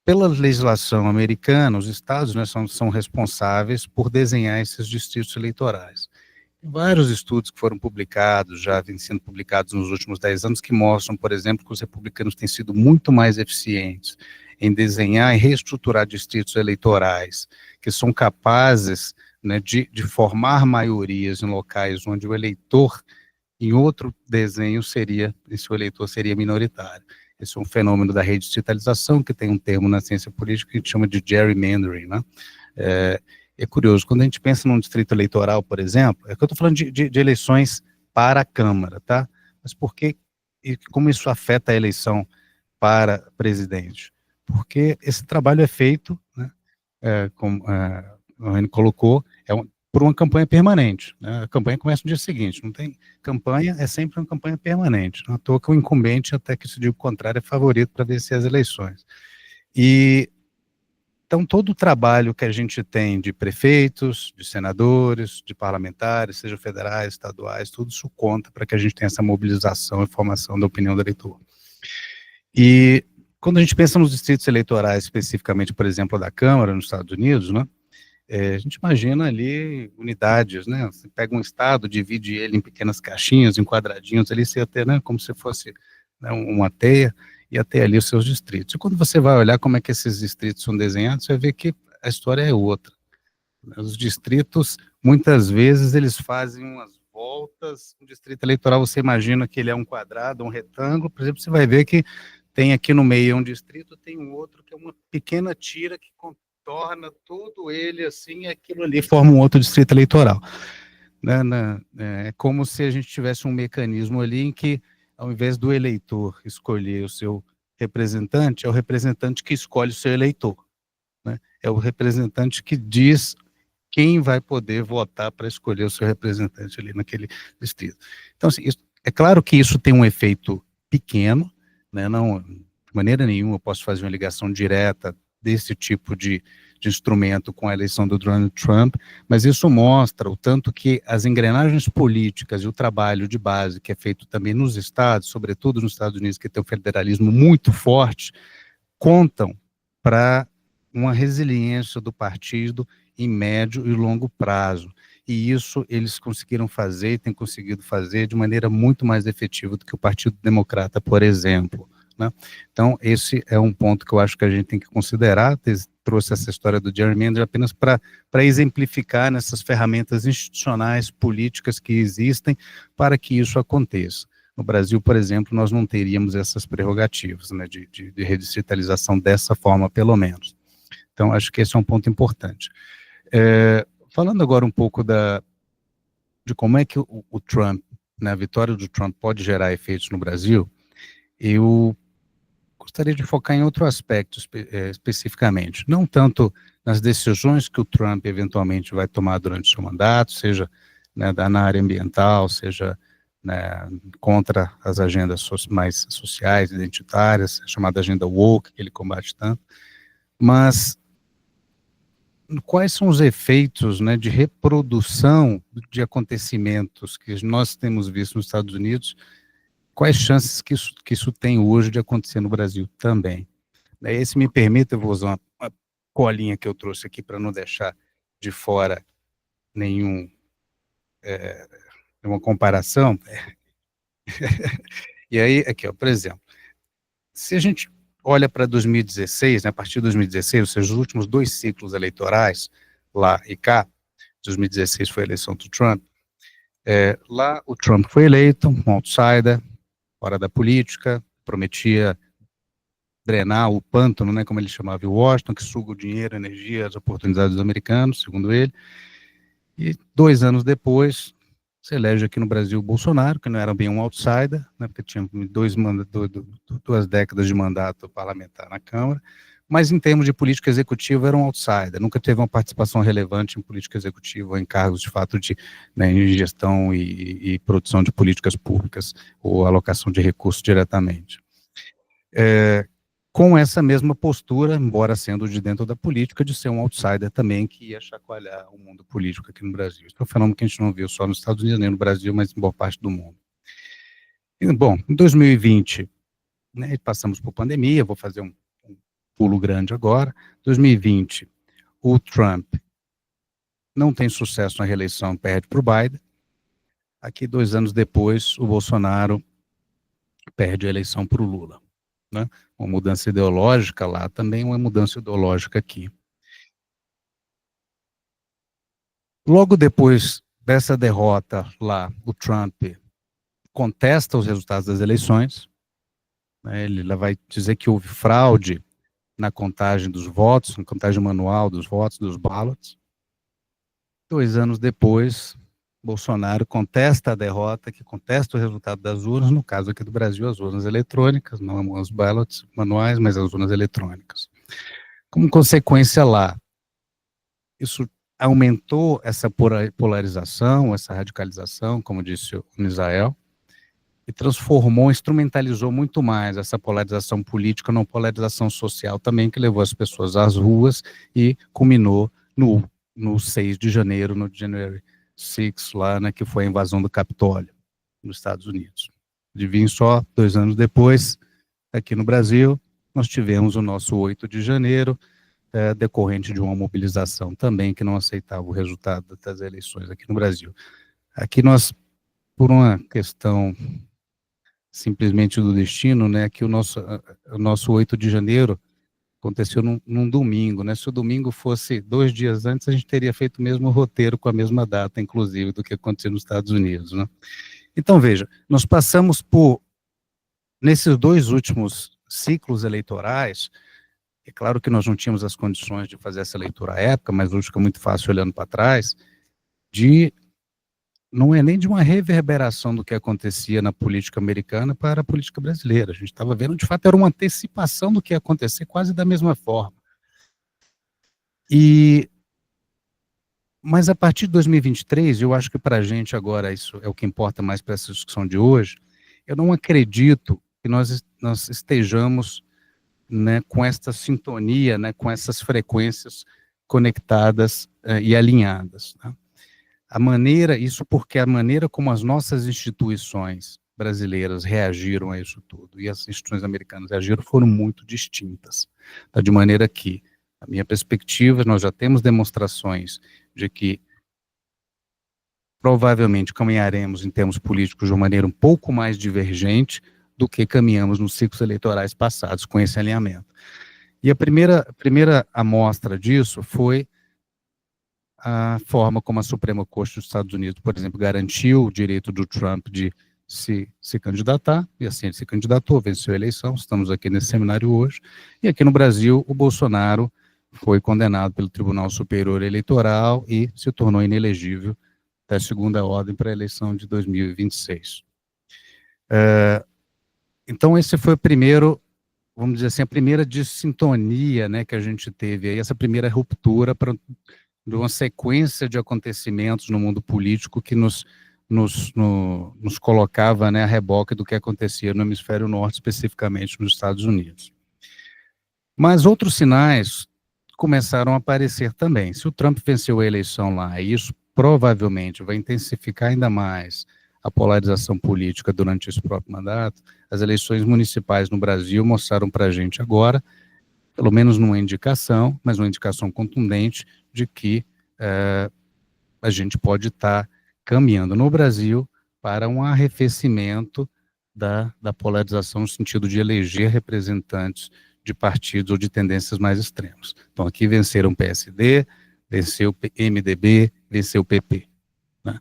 pela legislação americana, os estados, né, são responsáveis por desenhar esses distritos eleitorais. Vários estudos que foram publicados, já vêm sendo publicados nos últimos 10 anos, que mostram, por exemplo, que os republicanos têm sido muito mais eficientes em desenhar e reestruturar distritos eleitorais, que são capazes, né, de formar maiorias em locais onde o eleitor, em outro desenho, esse eleitor seria minoritário. Esse é um fenômeno da redistritalização, que tem um termo na ciência política que a gente chama de gerrymandering, né? É curioso, quando a gente pensa num distrito eleitoral, por exemplo, é que eu estou falando de eleições para a Câmara, tá? Mas por que, e como isso afeta a eleição para presidente? Porque esse trabalho é feito, né, como o Reni colocou, por uma campanha permanente, né? A campanha começa no dia seguinte, não tem campanha, é sempre uma campanha permanente, não é à toa que o incumbente, até que se diga o contrário, é favorito para vencer as eleições. Então, todo o trabalho que a gente tem de prefeitos, de senadores, de parlamentares, seja federais, estaduais, tudo isso conta para que a gente tenha essa mobilização e formação da opinião do eleitor. E quando a gente pensa nos distritos eleitorais, especificamente, por exemplo, da Câmara, nos Estados Unidos, né, a gente imagina ali unidades, né, você pega um estado, divide ele em pequenas caixinhas, em quadradinhos, ali você até, né, como se fosse, né, uma teia, e até ali os seus distritos. E quando você vai olhar como é que esses distritos são desenhados, você vai ver que a história é outra. Os distritos, muitas vezes, eles fazem umas voltas. Um distrito eleitoral, você imagina que ele é um quadrado, um retângulo. Por exemplo, você vai ver que tem aqui no meio um distrito, tem um outro que é uma pequena tira que contorna todo ele assim, e aquilo ali forma um outro distrito eleitoral. É como se a gente tivesse um mecanismo ali em que, ao invés do eleitor escolher o seu representante, é o representante que escolhe o seu eleitor, né? É o representante que diz quem vai poder votar para escolher o seu representante ali naquele distrito. Então, assim, é claro que isso tem um efeito pequeno, né? Não, de maneira nenhuma eu posso fazer uma ligação direta desse tipo de instrumento com a eleição do Donald Trump, mas isso mostra o tanto que as engrenagens políticas e o trabalho de base que é feito também nos estados, sobretudo nos Estados Unidos, que tem um federalismo muito forte, contam para uma resiliência do partido em médio e longo prazo. E isso eles conseguiram fazer e têm conseguido fazer de maneira muito mais efetiva do que o Partido Democrata, por exemplo, né? Então, esse é um ponto que eu acho que a gente tem que considerar. Trouxe essa história do gerrymandering apenas para exemplificar nessas ferramentas institucionais, políticas que existem para que isso aconteça. No Brasil, por exemplo, nós não teríamos essas prerrogativas, né, de redistritalização dessa forma, pelo menos. Então, acho que esse é um ponto importante. Falando agora um pouco de como é que o Trump, né, a vitória do Trump pode gerar efeitos no Brasil, eu gostaria de focar em outro aspecto especificamente, não tanto nas decisões que o Trump eventualmente vai tomar durante o seu mandato, seja, né, na área ambiental, seja, né, contra as agendas mais sociais, identitárias, a chamada agenda woke, que ele combate tanto, mas quais são os efeitos, né, de reprodução de acontecimentos que nós temos visto nos Estados Unidos. Quais chances que isso tem hoje de acontecer no Brasil também? Daí, se me permite, eu vou usar uma colinha que eu trouxe aqui para não deixar de fora nenhuma comparação. E aí, aqui, ó, por exemplo, se a gente olha para 2016, né, a partir de 2016, ou seja, os últimos 2 ciclos eleitorais, lá e cá, 2016 foi a eleição do Trump, lá o Trump foi eleito, um outsider, fora da política, prometia drenar o pântano, né, como ele chamava, o Washington, que suga o dinheiro, a energia, as oportunidades dos americanos, segundo ele. E 2 anos depois, se elege aqui no Brasil o Bolsonaro, que não era bem um outsider, né, porque tinha 2 décadas de mandato parlamentar na Câmara, mas em termos de política executiva era um outsider, nunca teve uma participação relevante em política executiva, ou em cargos de fato de, né, em gestão e produção de políticas públicas, ou alocação de recursos diretamente. Com essa mesma postura, embora sendo de dentro da política, de ser um outsider também, que ia chacoalhar o mundo político aqui no Brasil. Isso é um fenômeno que a gente não viu só nos Estados Unidos, nem no Brasil, mas em boa parte do mundo. E, bom, em 2020, né, passamos por pandemia, vou fazer um pulo grande agora. 2020, o Trump não tem sucesso na reeleição, perde para o Biden. Aqui, 2 anos depois, o Bolsonaro perde a eleição para o Lula. Né? Uma mudança ideológica lá, também uma mudança ideológica aqui. Logo depois dessa derrota lá, o Trump contesta os resultados das eleições, né? Ele lá vai dizer que houve fraude na contagem dos votos, na contagem manual dos votos, dos ballots. 2 anos depois, Bolsonaro contesta a derrota, que contesta o resultado das urnas, no caso aqui do Brasil, as urnas eletrônicas, não os ballots manuais, mas as urnas eletrônicas. Como consequência lá, isso aumentou essa polarização, essa radicalização, como disse o Misael, e transformou, instrumentalizou muito mais essa polarização política numa polarização social também, que levou as pessoas às ruas e culminou no 6 de janeiro, no January 6, lá, né, que foi a invasão do Capitólio, nos Estados Unidos. Adivinha só, 2 anos depois, aqui no Brasil, nós tivemos o nosso 8 de janeiro, decorrente de uma mobilização também que não aceitava o resultado das eleições aqui no Brasil. Aqui nós, por uma questão simplesmente do destino, né, que o nosso 8 de janeiro aconteceu num domingo, né? Se o domingo fosse 2 dias antes, a gente teria feito o mesmo roteiro com a mesma data, inclusive, do que aconteceu nos Estados Unidos, né? Então, veja, nós passamos por, nesses 2 últimos ciclos eleitorais, é claro que nós não tínhamos as condições de fazer essa leitura à época, mas hoje fica muito fácil olhando para trás, não é nem de uma reverberação do que acontecia na política americana para a política brasileira. A gente estava vendo, de fato, era uma antecipação do que ia acontecer quase da mesma forma. Mas a partir de 2023, eu acho que para a gente agora, isso é o que importa mais para essa discussão de hoje, eu não acredito que nós estejamos, né, com esta sintonia, né, com essas frequências conectadas e alinhadas, né? Isso porque a maneira como as nossas instituições brasileiras reagiram a isso tudo, e as instituições americanas reagiram, foram muito distintas. Tá? De maneira que, na minha perspectiva, nós já temos demonstrações de que provavelmente caminharemos em termos políticos de uma maneira um pouco mais divergente do que caminhamos nos ciclos eleitorais passados com esse alinhamento. E a primeira amostra disso foi a forma como a Suprema Corte dos Estados Unidos, por exemplo, garantiu o direito do Trump de se candidatar, e assim ele se candidatou, venceu a eleição, estamos aqui nesse seminário hoje, e aqui no Brasil o Bolsonaro foi condenado pelo Tribunal Superior Eleitoral e se tornou inelegível da segunda ordem para a eleição de 2026. Então esse foi o primeiro, vamos dizer assim, a primeira dissintonia, né, que a gente teve aí, essa primeira ruptura de uma sequência de acontecimentos no mundo político que nos colocava, né, a reboque do que acontecia no hemisfério norte, especificamente nos Estados Unidos. Mas outros sinais começaram a aparecer também. Se o Trump venceu a eleição lá, e isso provavelmente vai intensificar ainda mais a polarização política durante esse próprio mandato, as eleições municipais no Brasil mostraram para a gente agora, pelo menos numa indicação, mas uma indicação contundente, de que a gente pode estar caminhando no Brasil para um arrefecimento da polarização no sentido de eleger representantes de partidos ou de tendências mais extremas. Então aqui venceram o PSD, venceu o MDB, venceu o PP. Né?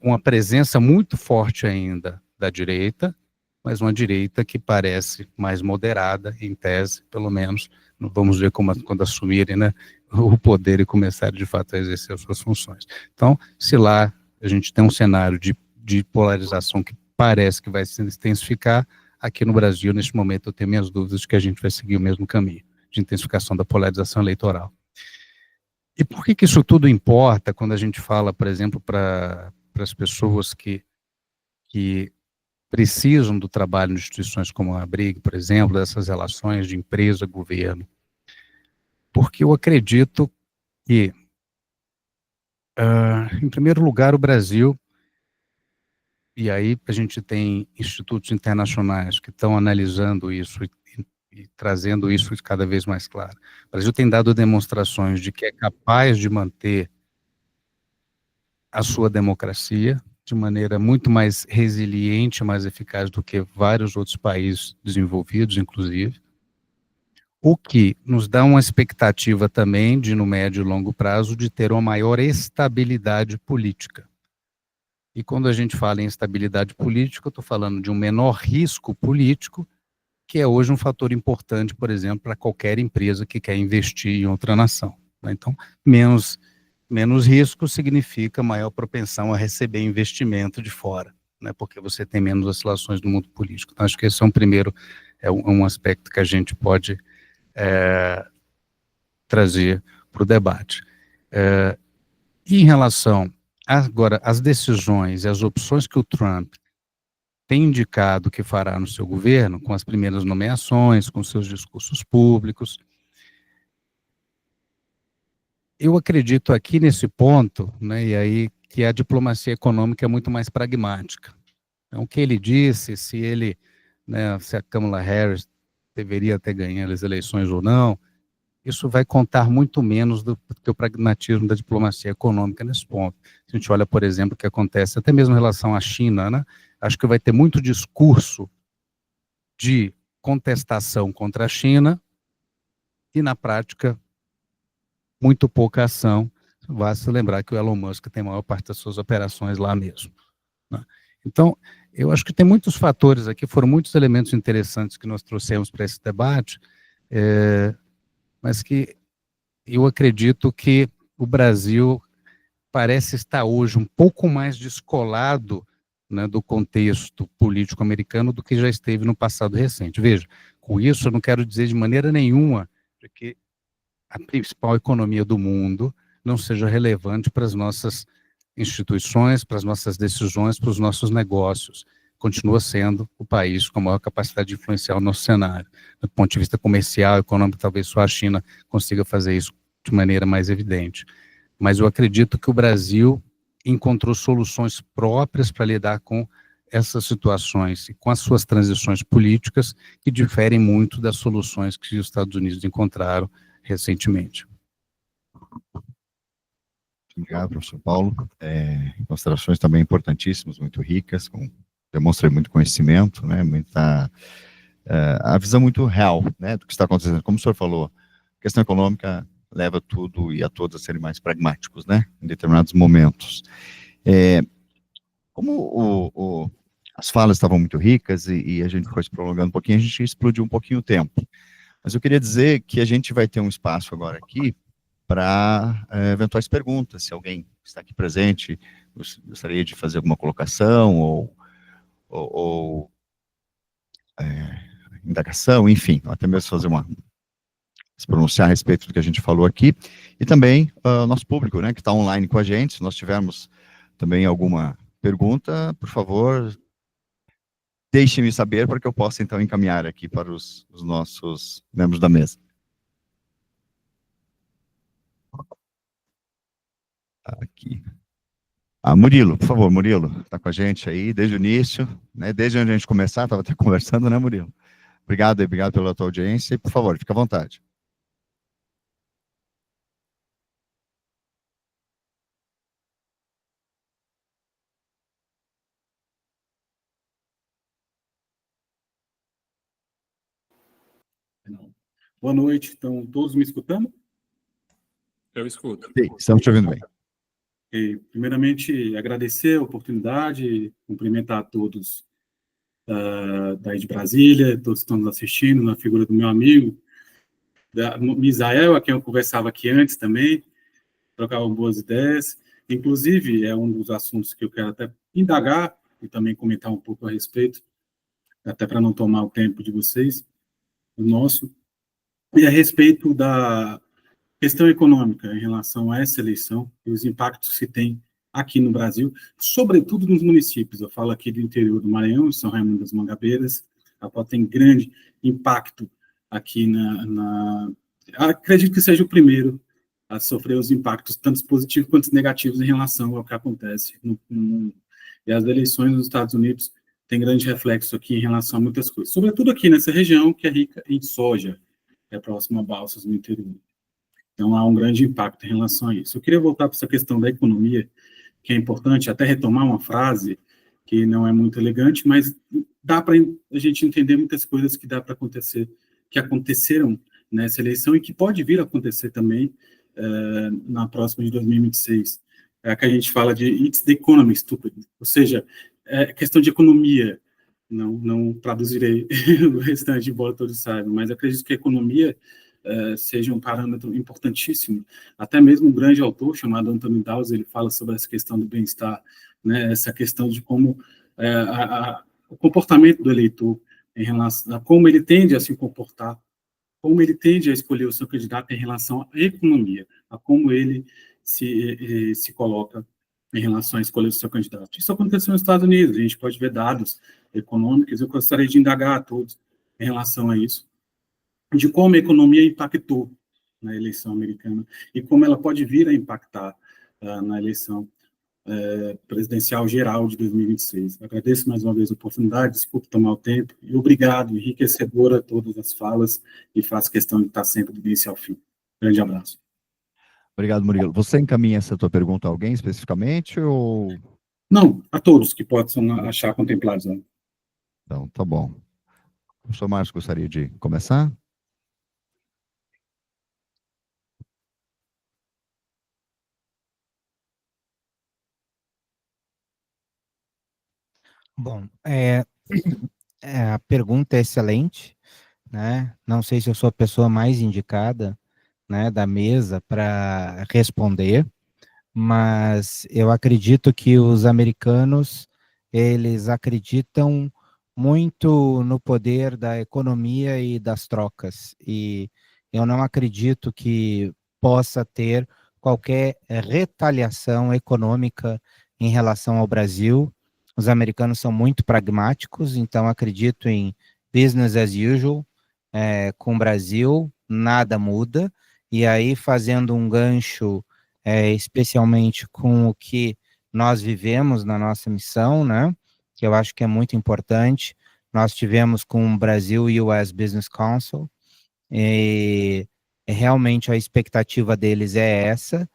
Uma presença muito forte ainda da direita, mas uma direita que parece mais moderada, em tese, pelo menos. Vamos ver quando assumirem, né, o poder e começarem, de fato, a exercer as suas funções. Então, se lá a gente tem um cenário de polarização que parece que vai se intensificar. Aqui no Brasil, neste momento, eu tenho minhas dúvidas de que a gente vai seguir o mesmo caminho de intensificação da polarização eleitoral. E por que isso tudo importa quando a gente fala, por exemplo, para as pessoas que precisam do trabalho em instituições como a Abrig, por exemplo, dessas relações de empresa-governo? Porque eu acredito que, em primeiro lugar, o Brasil, e aí a gente tem institutos internacionais que estão analisando isso e trazendo isso cada vez mais claro. O Brasil tem dado demonstrações de que é capaz de manter a sua democracia de maneira muito mais resiliente, mais eficaz do que vários outros países desenvolvidos, inclusive, o que nos dá uma expectativa também de, no médio e longo prazo, de ter uma maior estabilidade política. E quando a gente fala em estabilidade política, eu estou falando de um menor risco político, que é hoje um fator importante, por exemplo, para qualquer empresa que quer investir em outra nação. Então, menos risco significa maior propensão a receber investimento de fora, né, porque você tem menos oscilações no mundo político. Então, acho que esse é um aspecto que a gente pode trazer para o debate. E em relação, agora, às decisões e às opções que o Trump tem indicado que fará no seu governo, com as primeiras nomeações, com seus discursos públicos, eu acredito aqui nesse ponto, né, e aí que a diplomacia econômica é muito mais pragmática. Então, o que ele disse, se a Kamala Harris deveria ter ganhado as eleições ou não, isso vai contar muito menos do que o pragmatismo da diplomacia econômica nesse ponto. Se a gente olha, por exemplo, o que acontece até mesmo em relação à China, né, acho que vai ter muito discurso de contestação contra a China e, na prática, muito pouca ação. Basta lembrar que o Elon Musk tem a maior parte das suas operações lá mesmo, né? Então, eu acho que tem muitos fatores aqui, foram muitos elementos interessantes que nós trouxemos para esse debate, mas que eu acredito que o Brasil parece estar hoje um pouco mais descolado, né, do contexto político americano do que já esteve no passado recente. Veja, com isso eu não quero dizer de maneira nenhuma de que a principal economia do mundo não seja relevante para as nossas instituições, para as nossas decisões, para os nossos negócios. Continua sendo o país com a maior capacidade de influenciar o nosso cenário. Do ponto de vista comercial, econômico, talvez só a China consiga fazer isso de maneira mais evidente. Mas eu acredito que o Brasil encontrou soluções próprias para lidar com essas situações e com as suas transições políticas que diferem muito das soluções que os Estados Unidos encontraram recentemente. Obrigado, professor Paulo. Considerações também importantíssimas, muito ricas, demonstra muito conhecimento, né, a visão muito real, né, do que está acontecendo. Como o senhor falou, a questão econômica leva tudo e a todos a serem mais pragmáticos, né, em determinados momentos. Como as falas estavam muito ricas e a gente foi se prolongando um pouquinho, a gente explodiu um pouquinho o tempo. Mas eu queria dizer que a gente vai ter um espaço agora aqui para eventuais perguntas. Se alguém está aqui presente gostaria de fazer alguma colocação ou indagação, enfim, até mesmo fazer se pronunciar a respeito do que a gente falou aqui, e também o nosso público, né, que está online com a gente. Se nós tivermos também alguma pergunta, por favor, deixe-me saber para que eu possa, então, encaminhar aqui para os nossos membros da mesa. Aqui. Murilo, por favor, Murilo, está com a gente aí desde o início, né, desde onde a gente começar, estava até conversando, né, Murilo? Obrigado pela tua audiência e, por favor, fica à vontade. Boa noite, estão todos me escutando? Eu escuto. Sim, estamos te ouvindo bem. E, primeiramente, agradecer a oportunidade, cumprimentar a todos daí de Brasília, todos que estão nos assistindo, na figura do meu amigo, da Misael, a quem eu conversava aqui antes também, trocavam boas ideias. Inclusive, é um dos assuntos que eu quero até indagar e também comentar um pouco a respeito, até para não tomar o tempo de vocês, o nosso, e a respeito da questão econômica em relação a essa eleição e os impactos que tem aqui no Brasil, sobretudo nos municípios. Eu falo aqui do interior do Maranhão, São Raimundo das Mangabeiras, a qual tem grande impacto aqui acredito que seja o primeiro a sofrer os impactos, tanto positivos quanto negativos, em relação ao que acontece no mundo. E as eleições nos Estados Unidos têm grande reflexo aqui em relação a muitas coisas, sobretudo aqui nessa região que é rica em soja, que é próxima a Balsas, no interior. Então, há um grande impacto em relação a isso. Eu queria voltar para essa questão da economia, que é importante, até retomar uma frase que não é muito elegante, mas dá para a gente entender muitas coisas que dá para acontecer, que aconteceram nessa eleição e que pode vir a acontecer também na próxima de 2026. É a que a gente fala de It's the economy, stupid. Ou seja, é questão de economia. Não traduzirei o restante, embora todos saibam, mas acredito que a economia seja um parâmetro importantíssimo. Até mesmo um grande autor chamado Anthony Dawes, ele fala sobre essa questão do bem-estar, né, essa questão de como o comportamento do eleitor em relação a como ele tende a se comportar, como ele tende a escolher o seu candidato em relação à economia, a como ele se coloca em relação à escolha do seu candidato. Isso aconteceu nos Estados Unidos, a gente pode ver dados econômicos, eu gostaria de indagar a todos em relação a isso, de como a economia impactou na eleição americana e como ela pode vir a impactar na eleição presidencial geral de 2026. Agradeço mais uma vez a oportunidade, desculpe tomar o tempo, e obrigado, enriquecedora, todas as falas, e faço questão de estar sempre do início ao fim. Grande abraço. Obrigado, Murilo. Você encaminha essa tua pergunta a alguém especificamente ou... Não, a todos que possam achar contemplados. Né? Então, tá bom. O professor Márcio gostaria de começar? Bom, a pergunta é excelente, né? Não sei se eu sou a pessoa mais indicada, né, da mesa para responder, mas eu acredito que os americanos, eles acreditam muito no poder da economia e das trocas, e eu não acredito que possa ter qualquer retaliação econômica em relação ao Brasil. Os americanos são muito pragmáticos, então acredito em business as usual, com o Brasil, nada muda, e aí fazendo um gancho, especialmente com o que nós vivemos na nossa missão, né, que eu acho que é muito importante, nós tivemos com o Brasil US Business Council, e realmente a expectativa deles é essa,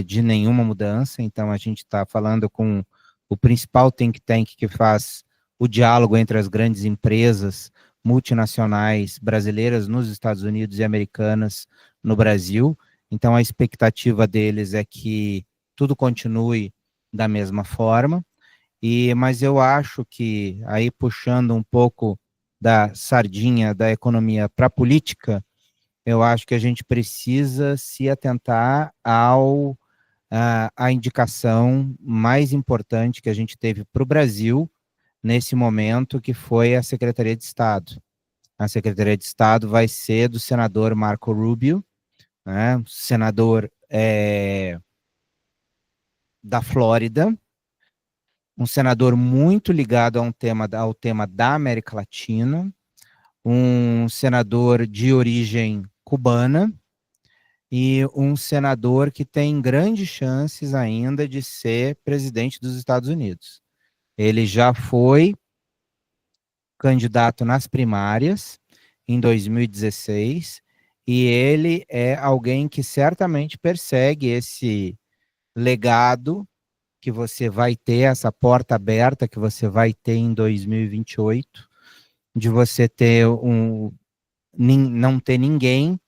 de nenhuma mudança, então a gente está falando com o principal think tank que faz o diálogo entre as grandes empresas multinacionais brasileiras nos Estados Unidos e americanas no Brasil. Então, a expectativa deles é que tudo continue da mesma forma, mas eu acho que, aí puxando um pouco da sardinha da economia para a política, eu acho que a gente precisa se atentar a indicação mais importante que a gente teve para o Brasil nesse momento, que foi a Secretaria de Estado. A Secretaria de Estado vai ser do senador Marco Rubio, né, senador da Flórida, um senador muito ligado ao tema da América Latina, um senador de origem cubana, e um senador que tem grandes chances ainda de ser presidente dos Estados Unidos. Ele já foi candidato nas primárias em 2016, e ele é alguém que certamente persegue esse legado que você vai ter, essa porta aberta que você vai ter em 2028, de você ter não ter ninguém,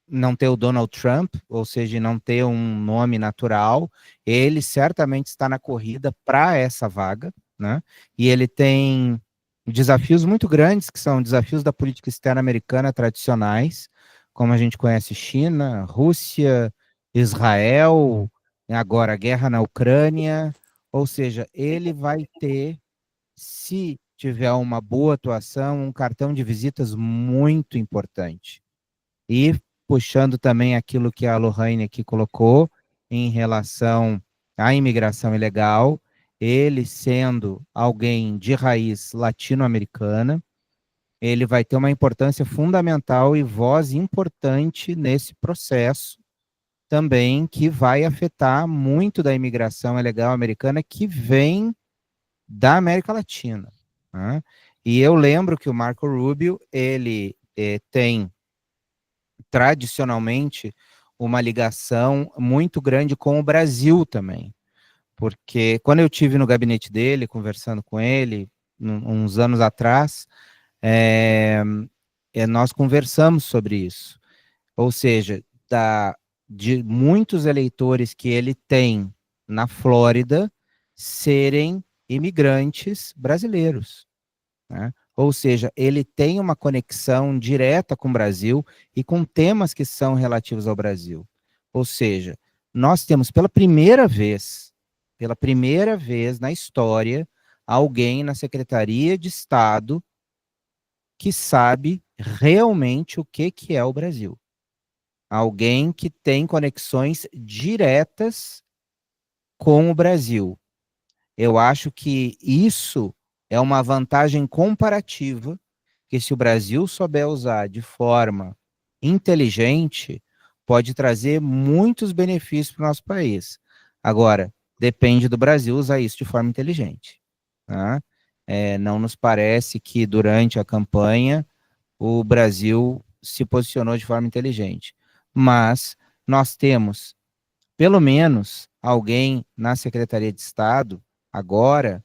não ter o Donald Trump, ou seja, não ter um nome natural. Ele certamente está na corrida para essa vaga, né? E ele tem desafios muito grandes, que são desafios da política externa americana tradicionais, como a gente conhece China, Rússia, Israel, agora a guerra na Ucrânia, ou seja, ele vai ter, se tiver uma boa atuação, um cartão de visitas muito importante. E puxando também aquilo que a Lohane aqui colocou em relação à imigração ilegal, ele sendo alguém de raiz latino-americana, ele vai ter uma importância fundamental e voz importante nesse processo também, que vai afetar muito da imigração ilegal americana que vem da América Latina, né? E eu lembro que o Marco Rubio, ele tem tradicionalmente uma ligação muito grande com o Brasil também, porque quando eu tive no gabinete dele, conversando com ele, uns anos atrás, nós conversamos sobre isso, ou seja, de muitos eleitores que ele tem na Flórida serem imigrantes brasileiros, né? Ou seja, ele tem uma conexão direta com o Brasil e com temas que são relativos ao Brasil. Ou seja, nós temos pela primeira vez na história, alguém na Secretaria de Estado que sabe realmente o que é o Brasil. Alguém que tem conexões diretas com o Brasil. Eu acho que isso é uma vantagem comparativa, que se o Brasil souber usar de forma inteligente, pode trazer muitos benefícios para o nosso país. Agora, depende do Brasil usar isso de forma inteligente, tá? Não nos parece que durante a campanha o Brasil se posicionou de forma inteligente. Mas nós temos, pelo menos, alguém na Secretaria de Estado, agora,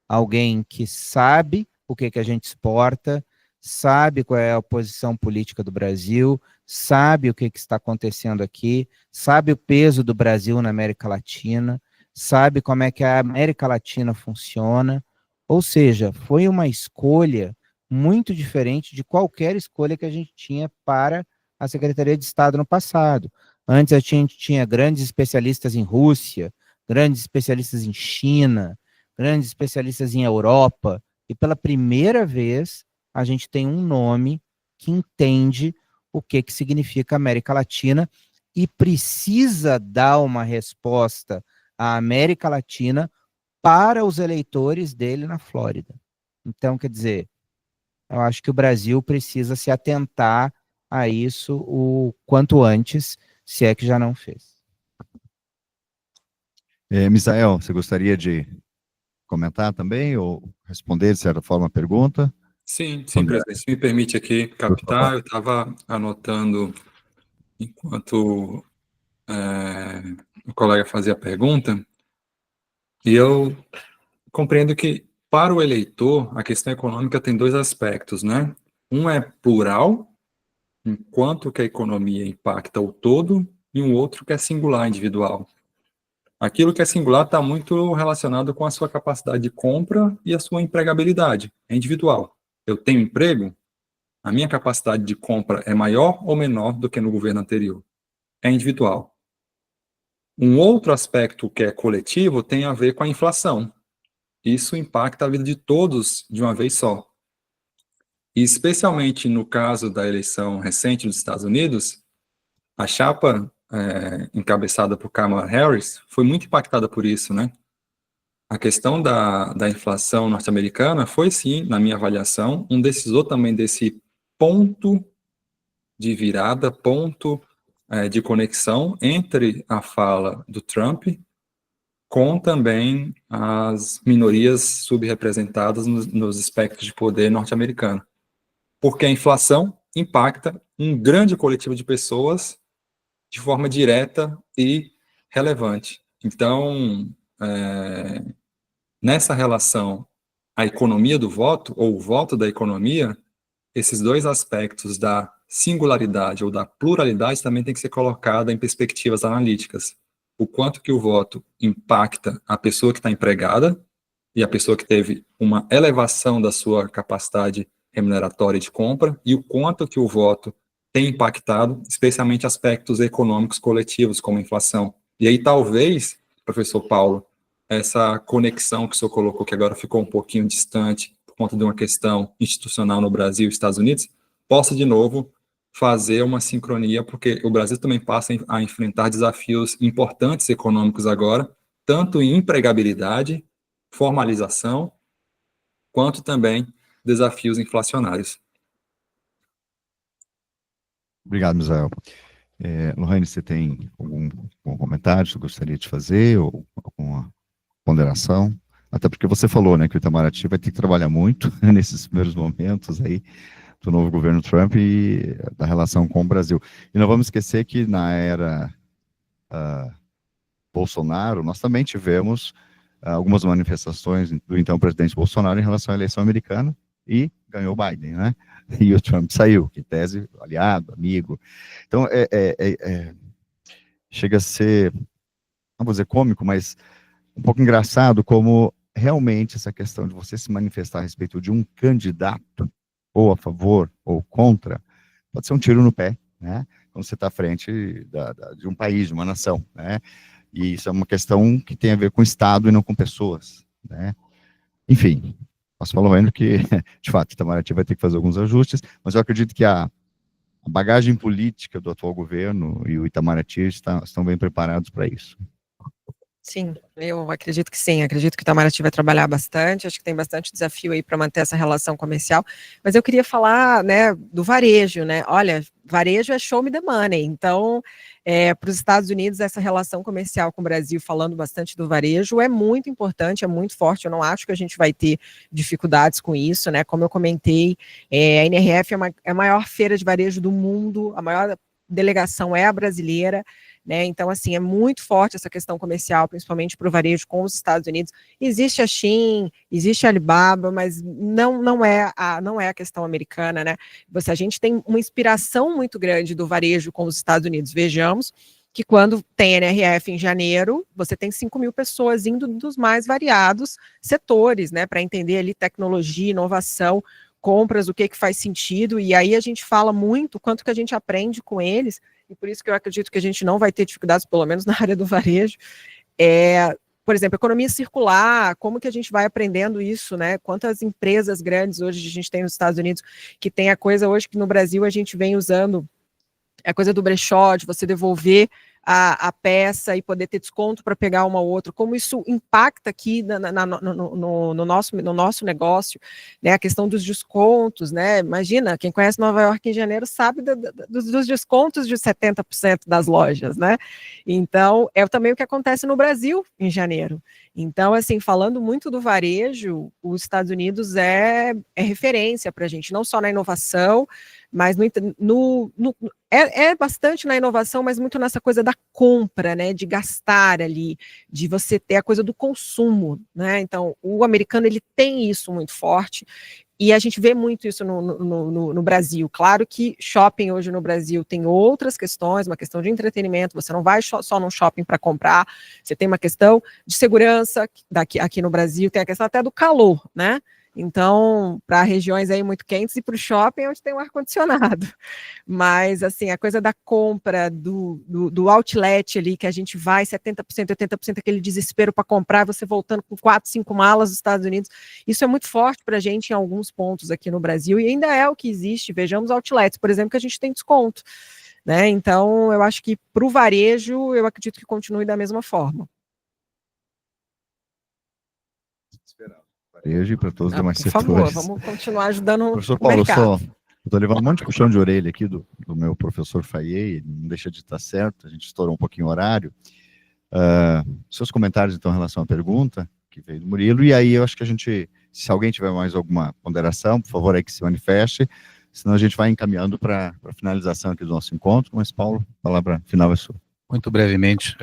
alguém que sabe o que a gente exporta, sabe qual é a posição política do Brasil, sabe o que está acontecendo aqui, sabe o peso do Brasil na América Latina, sabe como é que a América Latina funciona. Ou seja, foi uma escolha muito diferente de qualquer escolha que a gente tinha para a Secretaria de Estado no passado. Antes a gente tinha grandes especialistas em Rússia, grandes especialistas em China, grandes especialistas em Europa, e pela primeira vez a gente tem um nome que entende o que significa América Latina e precisa dar uma resposta à América Latina para os eleitores dele na Flórida. Então, quer dizer, eu acho que o Brasil precisa se atentar a isso o quanto antes, se é que já não fez. Misael, você gostaria de comentar também ou responder, de certa forma, a pergunta? Sim, presidente. Se me permite aqui captar, eu estava anotando enquanto o colega fazia a pergunta, e eu compreendo que, para o eleitor, a questão econômica tem dois aspectos, né? Um é plural, enquanto que a economia impacta o todo, e um outro que é singular, individual. Aquilo que é singular está muito relacionado com a sua capacidade de compra e a sua empregabilidade, é individual. Eu tenho emprego, a minha capacidade de compra é maior ou menor do que no governo anterior? É individual. Um outro aspecto que é coletivo tem a ver com a inflação. Isso impacta a vida de todos de uma vez só. E especialmente no caso da eleição recente dos Estados Unidos, a chapa encabeçada por Kamala Harris foi muito impactada por isso, né? A questão da inflação norte-americana foi, sim, na minha avaliação, um decisor também desse ponto de virada, ponto de conexão entre a fala do Trump com também as minorias subrepresentadas nos espectros de poder norte-americano. Porque a inflação impacta um grande coletivo de pessoas de forma direta e relevante. Então, nessa relação, a economia do voto, ou o voto da economia, esses dois aspectos da singularidade ou da pluralidade também tem que ser colocada em perspectivas analíticas. O quanto que o voto impacta a pessoa que está empregada e a pessoa que teve uma elevação da sua capacidade remuneratória de compra, e o quanto que o voto tem impactado, especialmente aspectos econômicos coletivos, como a inflação. E aí, talvez, professor Paulo, essa conexão que o senhor colocou, que agora ficou um pouquinho distante por conta de uma questão institucional no Brasil e Estados Unidos, possa, de novo, fazer uma sincronia, porque o Brasil também passa a enfrentar desafios importantes econômicos agora, tanto em empregabilidade, formalização, quanto também desafios inflacionários. Obrigado, Misael. Lohane, você tem algum comentário que você gostaria de fazer, ou alguma ponderação? Até porque você falou, né, que o Itamaraty vai ter que trabalhar muito nesses primeiros momentos aí do novo governo Trump e da relação com o Brasil. E não vamos esquecer que na era Bolsonaro, nós também tivemos algumas manifestações do então presidente Bolsonaro em relação à eleição americana e ganhou Biden, né? E o Trump saiu, que tese, aliado, amigo. Então, chega a ser, não vou dizer cômico, mas um pouco engraçado como realmente essa questão de você se manifestar a respeito de um candidato, ou a favor, ou contra, pode ser um tiro no pé, né? Quando você está à frente de um país, de uma nação, né? E isso é uma questão que tem a ver com o Estado e não com pessoas, né? Enfim, nós falamos que, de fato, o Itamaraty vai ter que fazer alguns ajustes, mas eu acredito que a bagagem política do atual governo e o Itamaraty estão bem preparados para isso. Sim, eu acredito que sim, acredito que o Itamaraty vai trabalhar bastante, acho que tem bastante desafio aí para manter essa relação comercial, mas eu queria falar, né, do varejo, né, olha, varejo é show me the money, então, para os Estados Unidos, essa relação comercial com o Brasil, falando bastante do varejo, é muito importante, é muito forte, eu não acho que a gente vai ter dificuldades com isso, né, como eu comentei, a NRF é a maior feira de varejo do mundo, a maior delegação é a brasileira, né? Então, assim, é muito forte essa questão comercial, principalmente para o varejo com os Estados Unidos. Existe a Shein, existe a Alibaba, mas não é a questão americana, né? A gente tem uma inspiração muito grande do varejo com os Estados Unidos. Vejamos que quando tem NRF em janeiro, você tem 5 mil pessoas indo dos mais variados setores, né? Para entender ali tecnologia, inovação, compras, o que faz sentido, e aí a gente fala muito quanto que a gente aprende com eles, e por isso que eu acredito que a gente não vai ter dificuldades, pelo menos na área do varejo, por exemplo, economia circular, como que a gente vai aprendendo isso, né? Quantas empresas grandes hoje a gente tem nos Estados Unidos, que tem a coisa hoje que no Brasil a gente vem usando, a coisa do brechó, de você devolver a peça e poder ter desconto para pegar uma ou outra, como isso impacta aqui no nosso negócio, né, a questão dos descontos, né, imagina, quem conhece Nova York em janeiro sabe dos descontos de 70% das lojas, né, então, é também o que acontece no Brasil em janeiro. Então, assim, falando muito do varejo, os Estados Unidos é referência para a gente, não só na inovação, mas bastante na inovação, mas muito nessa coisa da compra, né, de gastar ali, de você ter a coisa do consumo, né, então o americano ele tem isso muito forte, e a gente vê muito isso no Brasil. Claro que shopping hoje no Brasil tem outras questões, uma questão de entretenimento, você não vai só num shopping para comprar, você tem uma questão de segurança, aqui no Brasil tem a questão até do calor, né, então, para regiões aí muito quentes e para o shopping onde tem um ar-condicionado. Mas, assim, a coisa da compra, do outlet ali, que a gente vai 70%, 80%, aquele desespero para comprar, você voltando com 4, 5 malas dos Estados Unidos, isso é muito forte para a gente em alguns pontos aqui no Brasil, e ainda é o que existe. Vejamos outlets, por exemplo, que a gente tem desconto, né? Então, eu acho que para o varejo, eu acredito que continue da mesma forma. Varejo para todos os demais por setores. favor, vamos continuar ajudando Professor o Paulo, mercado. eu estou levando um monte de puxão de orelha aqui do meu professor Fayet, não deixa de estar certo, a gente estourou um pouquinho o horário. Seus comentários, então, em relação à pergunta que veio do Murilo, e aí eu acho que a gente, se alguém tiver mais alguma ponderação, por favor, aí que se manifeste, senão a gente vai encaminhando para a finalização aqui do nosso encontro, mas, Paulo, a palavra final é sua. Muito brevemente,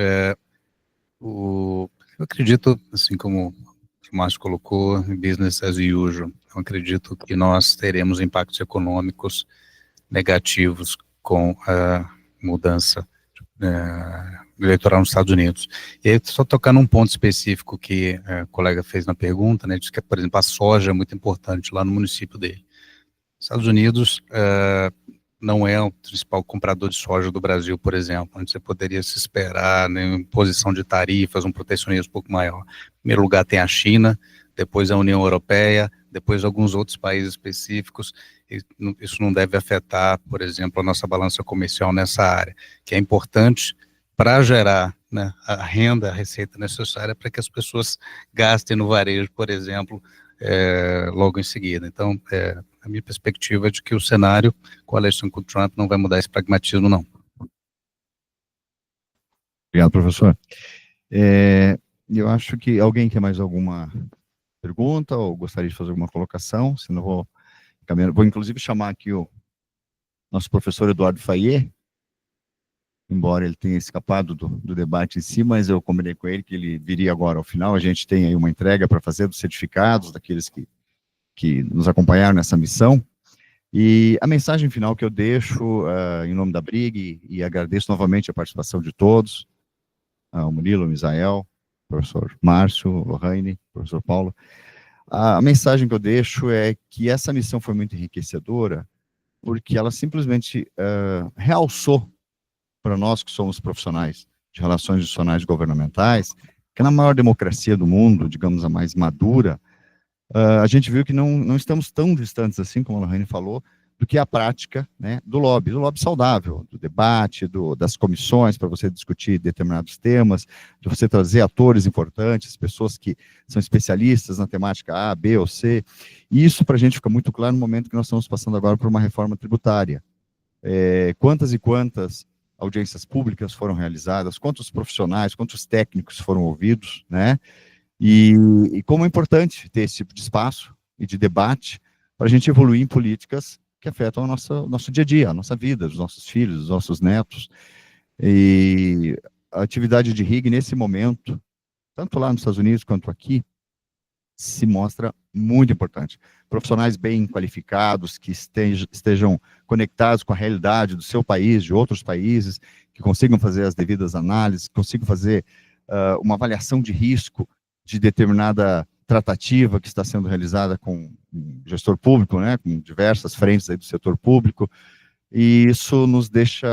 eu acredito, assim como o Márcio colocou, business as usual. Eu acredito que nós teremos impactos econômicos negativos com a mudança eleitoral nos Estados Unidos. E aí, só tocar num ponto específico que o colega fez na pergunta, né, diz que, por exemplo, a soja é muito importante lá no município dele. Estados Unidos, não é o principal comprador de soja do Brasil, por exemplo, onde você poderia se esperar, né, imposição de tarifas, um protecionismo um pouco maior. Em primeiro lugar tem a China, depois a União Europeia, depois alguns outros países específicos, e isso não deve afetar, por exemplo, a nossa balança comercial nessa área, que é importante para gerar, né, a renda, a receita necessária para que as pessoas gastem no varejo, por exemplo, logo em seguida. Então, a minha perspectiva é de que o cenário com a eleição com o Trump não vai mudar esse pragmatismo, não. Obrigado, professor. Eu acho que alguém quer mais alguma pergunta ou gostaria de fazer alguma colocação, senão vou caminhando. Vou inclusive chamar aqui o nosso professor Eduardo Fayet, embora ele tenha escapado do debate em si, mas eu combinei com ele que ele viria agora ao final. A gente tem aí uma entrega para fazer dos certificados daqueles que nos acompanharam nessa missão. E a mensagem final que eu deixo em nome da BRIG, e agradeço novamente a participação de todos, o Murilo, o Misael, o professor Márcio, o Lohane, o professor Paulo. A mensagem que eu deixo é que essa missão foi muito enriquecedora, porque ela simplesmente realçou para nós que somos profissionais de relações institucionais governamentais, que na maior democracia do mundo, digamos a mais madura, a gente viu que não estamos tão distantes assim, como a Lohane falou, do que a prática, né, do lobby saudável, do debate, das comissões para você discutir determinados temas, de você trazer atores importantes, pessoas que são especialistas na temática A, B ou C, e isso para a gente fica muito claro no momento que nós estamos passando agora por uma reforma tributária. Quantas e quantas audiências públicas foram realizadas, quantos profissionais, quantos técnicos foram ouvidos, né, e como é importante ter esse tipo de espaço e de debate para a gente evoluir em políticas que afetam o nosso dia a dia, a nossa vida, os nossos filhos, os nossos netos. E a atividade de RIG, nesse momento, tanto lá nos Estados Unidos quanto aqui, se mostra muito importante. Profissionais bem qualificados, que estejam conectados com a realidade do seu país, de outros países, que consigam fazer as devidas análises, consigam fazer uma avaliação de risco de determinada tratativa que está sendo realizada com o gestor público, né, com diversas frentes aí do setor público, e isso nos deixa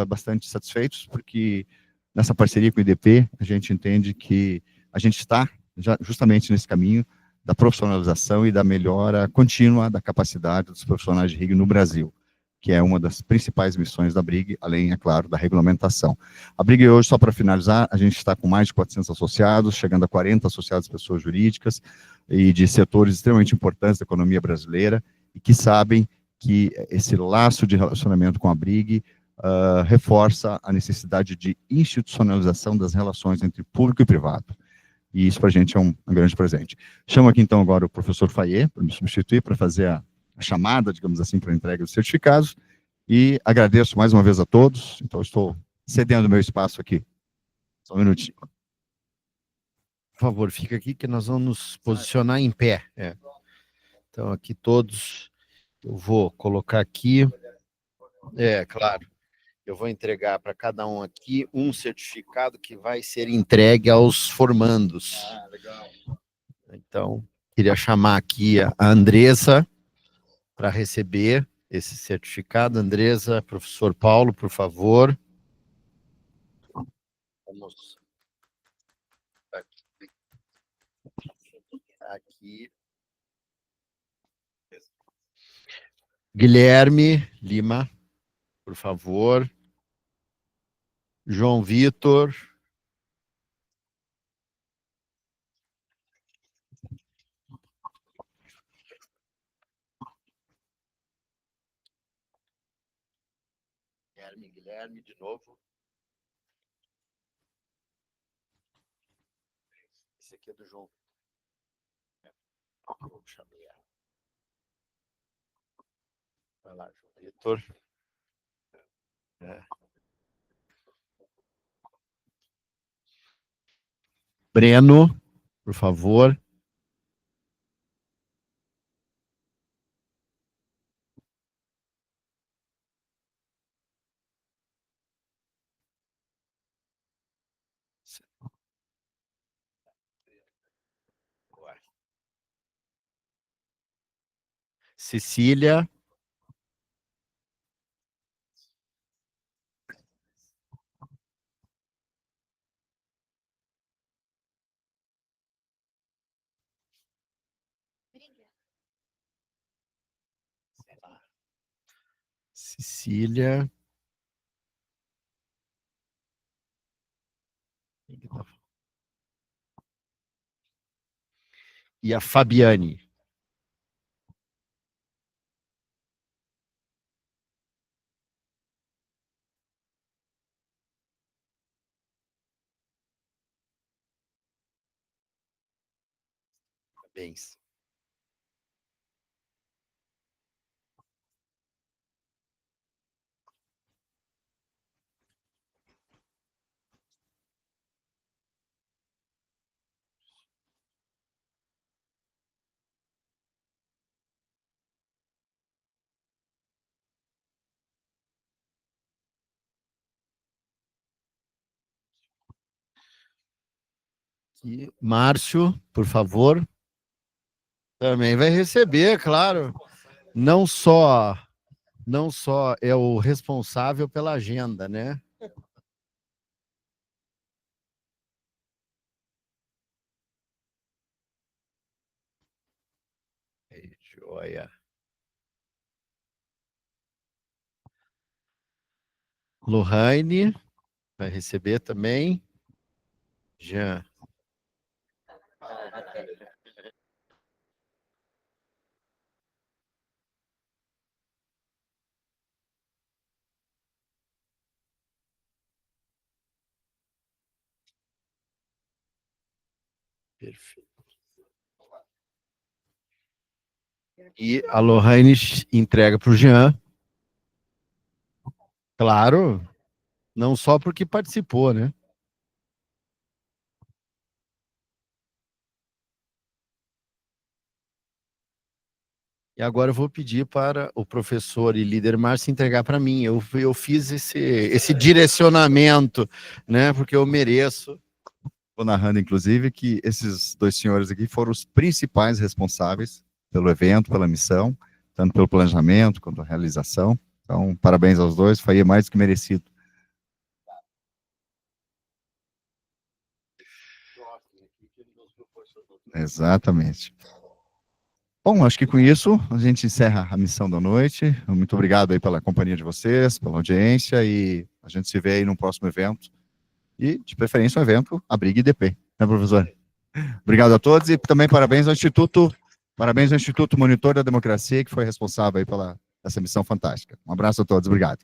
bastante satisfeitos, porque nessa parceria com o IDP, a gente entende que a gente está justamente nesse caminho da profissionalização e da melhora contínua da capacidade dos profissionais de RIG no Brasil, que é uma das principais missões da BRIG, além, é claro, da regulamentação. A BRIG hoje, só para finalizar, a gente está com mais de 400 associados, chegando a 40 associados pessoas jurídicas, e de setores extremamente importantes da economia brasileira, e que sabem que esse laço de relacionamento com a BRIG reforça a necessidade de institucionalização das relações entre público e privado. E isso para a gente é um grande presente. Chamo aqui então agora o professor Fayet, para me substituir, para fazer a chamada, digamos assim, para a entrega dos certificados, e agradeço mais uma vez a todos. Então, estou cedendo meu espaço aqui. Só um minutinho. Por favor, fica aqui que nós vamos nos posicionar em pé. Então, aqui todos, eu vou colocar aqui. Claro. Eu vou entregar para cada um aqui um certificado que vai ser entregue aos formandos. Legal. Então, queria chamar aqui a Andressa para receber esse certificado. Andressa, professor Paulo, por favor. Vamos aqui. Guilherme Lima, por favor. João Vitor. Guilherme, de novo. Esse aqui é do João. Vai lá, João Vitor. Breno, por favor. Cecília. Cecília. E a Fabiane. Parabéns. E Márcio, por favor. Também vai receber, claro. Não só é o responsável pela agenda, né? Joia. Lohane vai receber também. Jean. Perfeito. E a Lohane entrega para o Jean. Claro, não só porque participou, né? E agora eu vou pedir para o professor e líder Márcio entregar para mim. Eu fiz esse direcionamento, né? Porque eu mereço. Estou narrando, inclusive, que esses dois senhores aqui foram os principais responsáveis pelo evento, pela missão, tanto pelo planejamento quanto a realização. Então, parabéns aos dois, foi mais do que merecido. Exatamente. Bom, acho que com isso a gente encerra a missão da noite. Muito obrigado aí pela companhia de vocês, pela audiência, e a gente se vê aí no próximo evento. E, de preferência, um evento Abrigue IDP, né, professor? Obrigado a todos e também parabéns ao Instituto Monitor da Democracia, que foi responsável aí pela essa missão fantástica. Um abraço a todos, obrigado.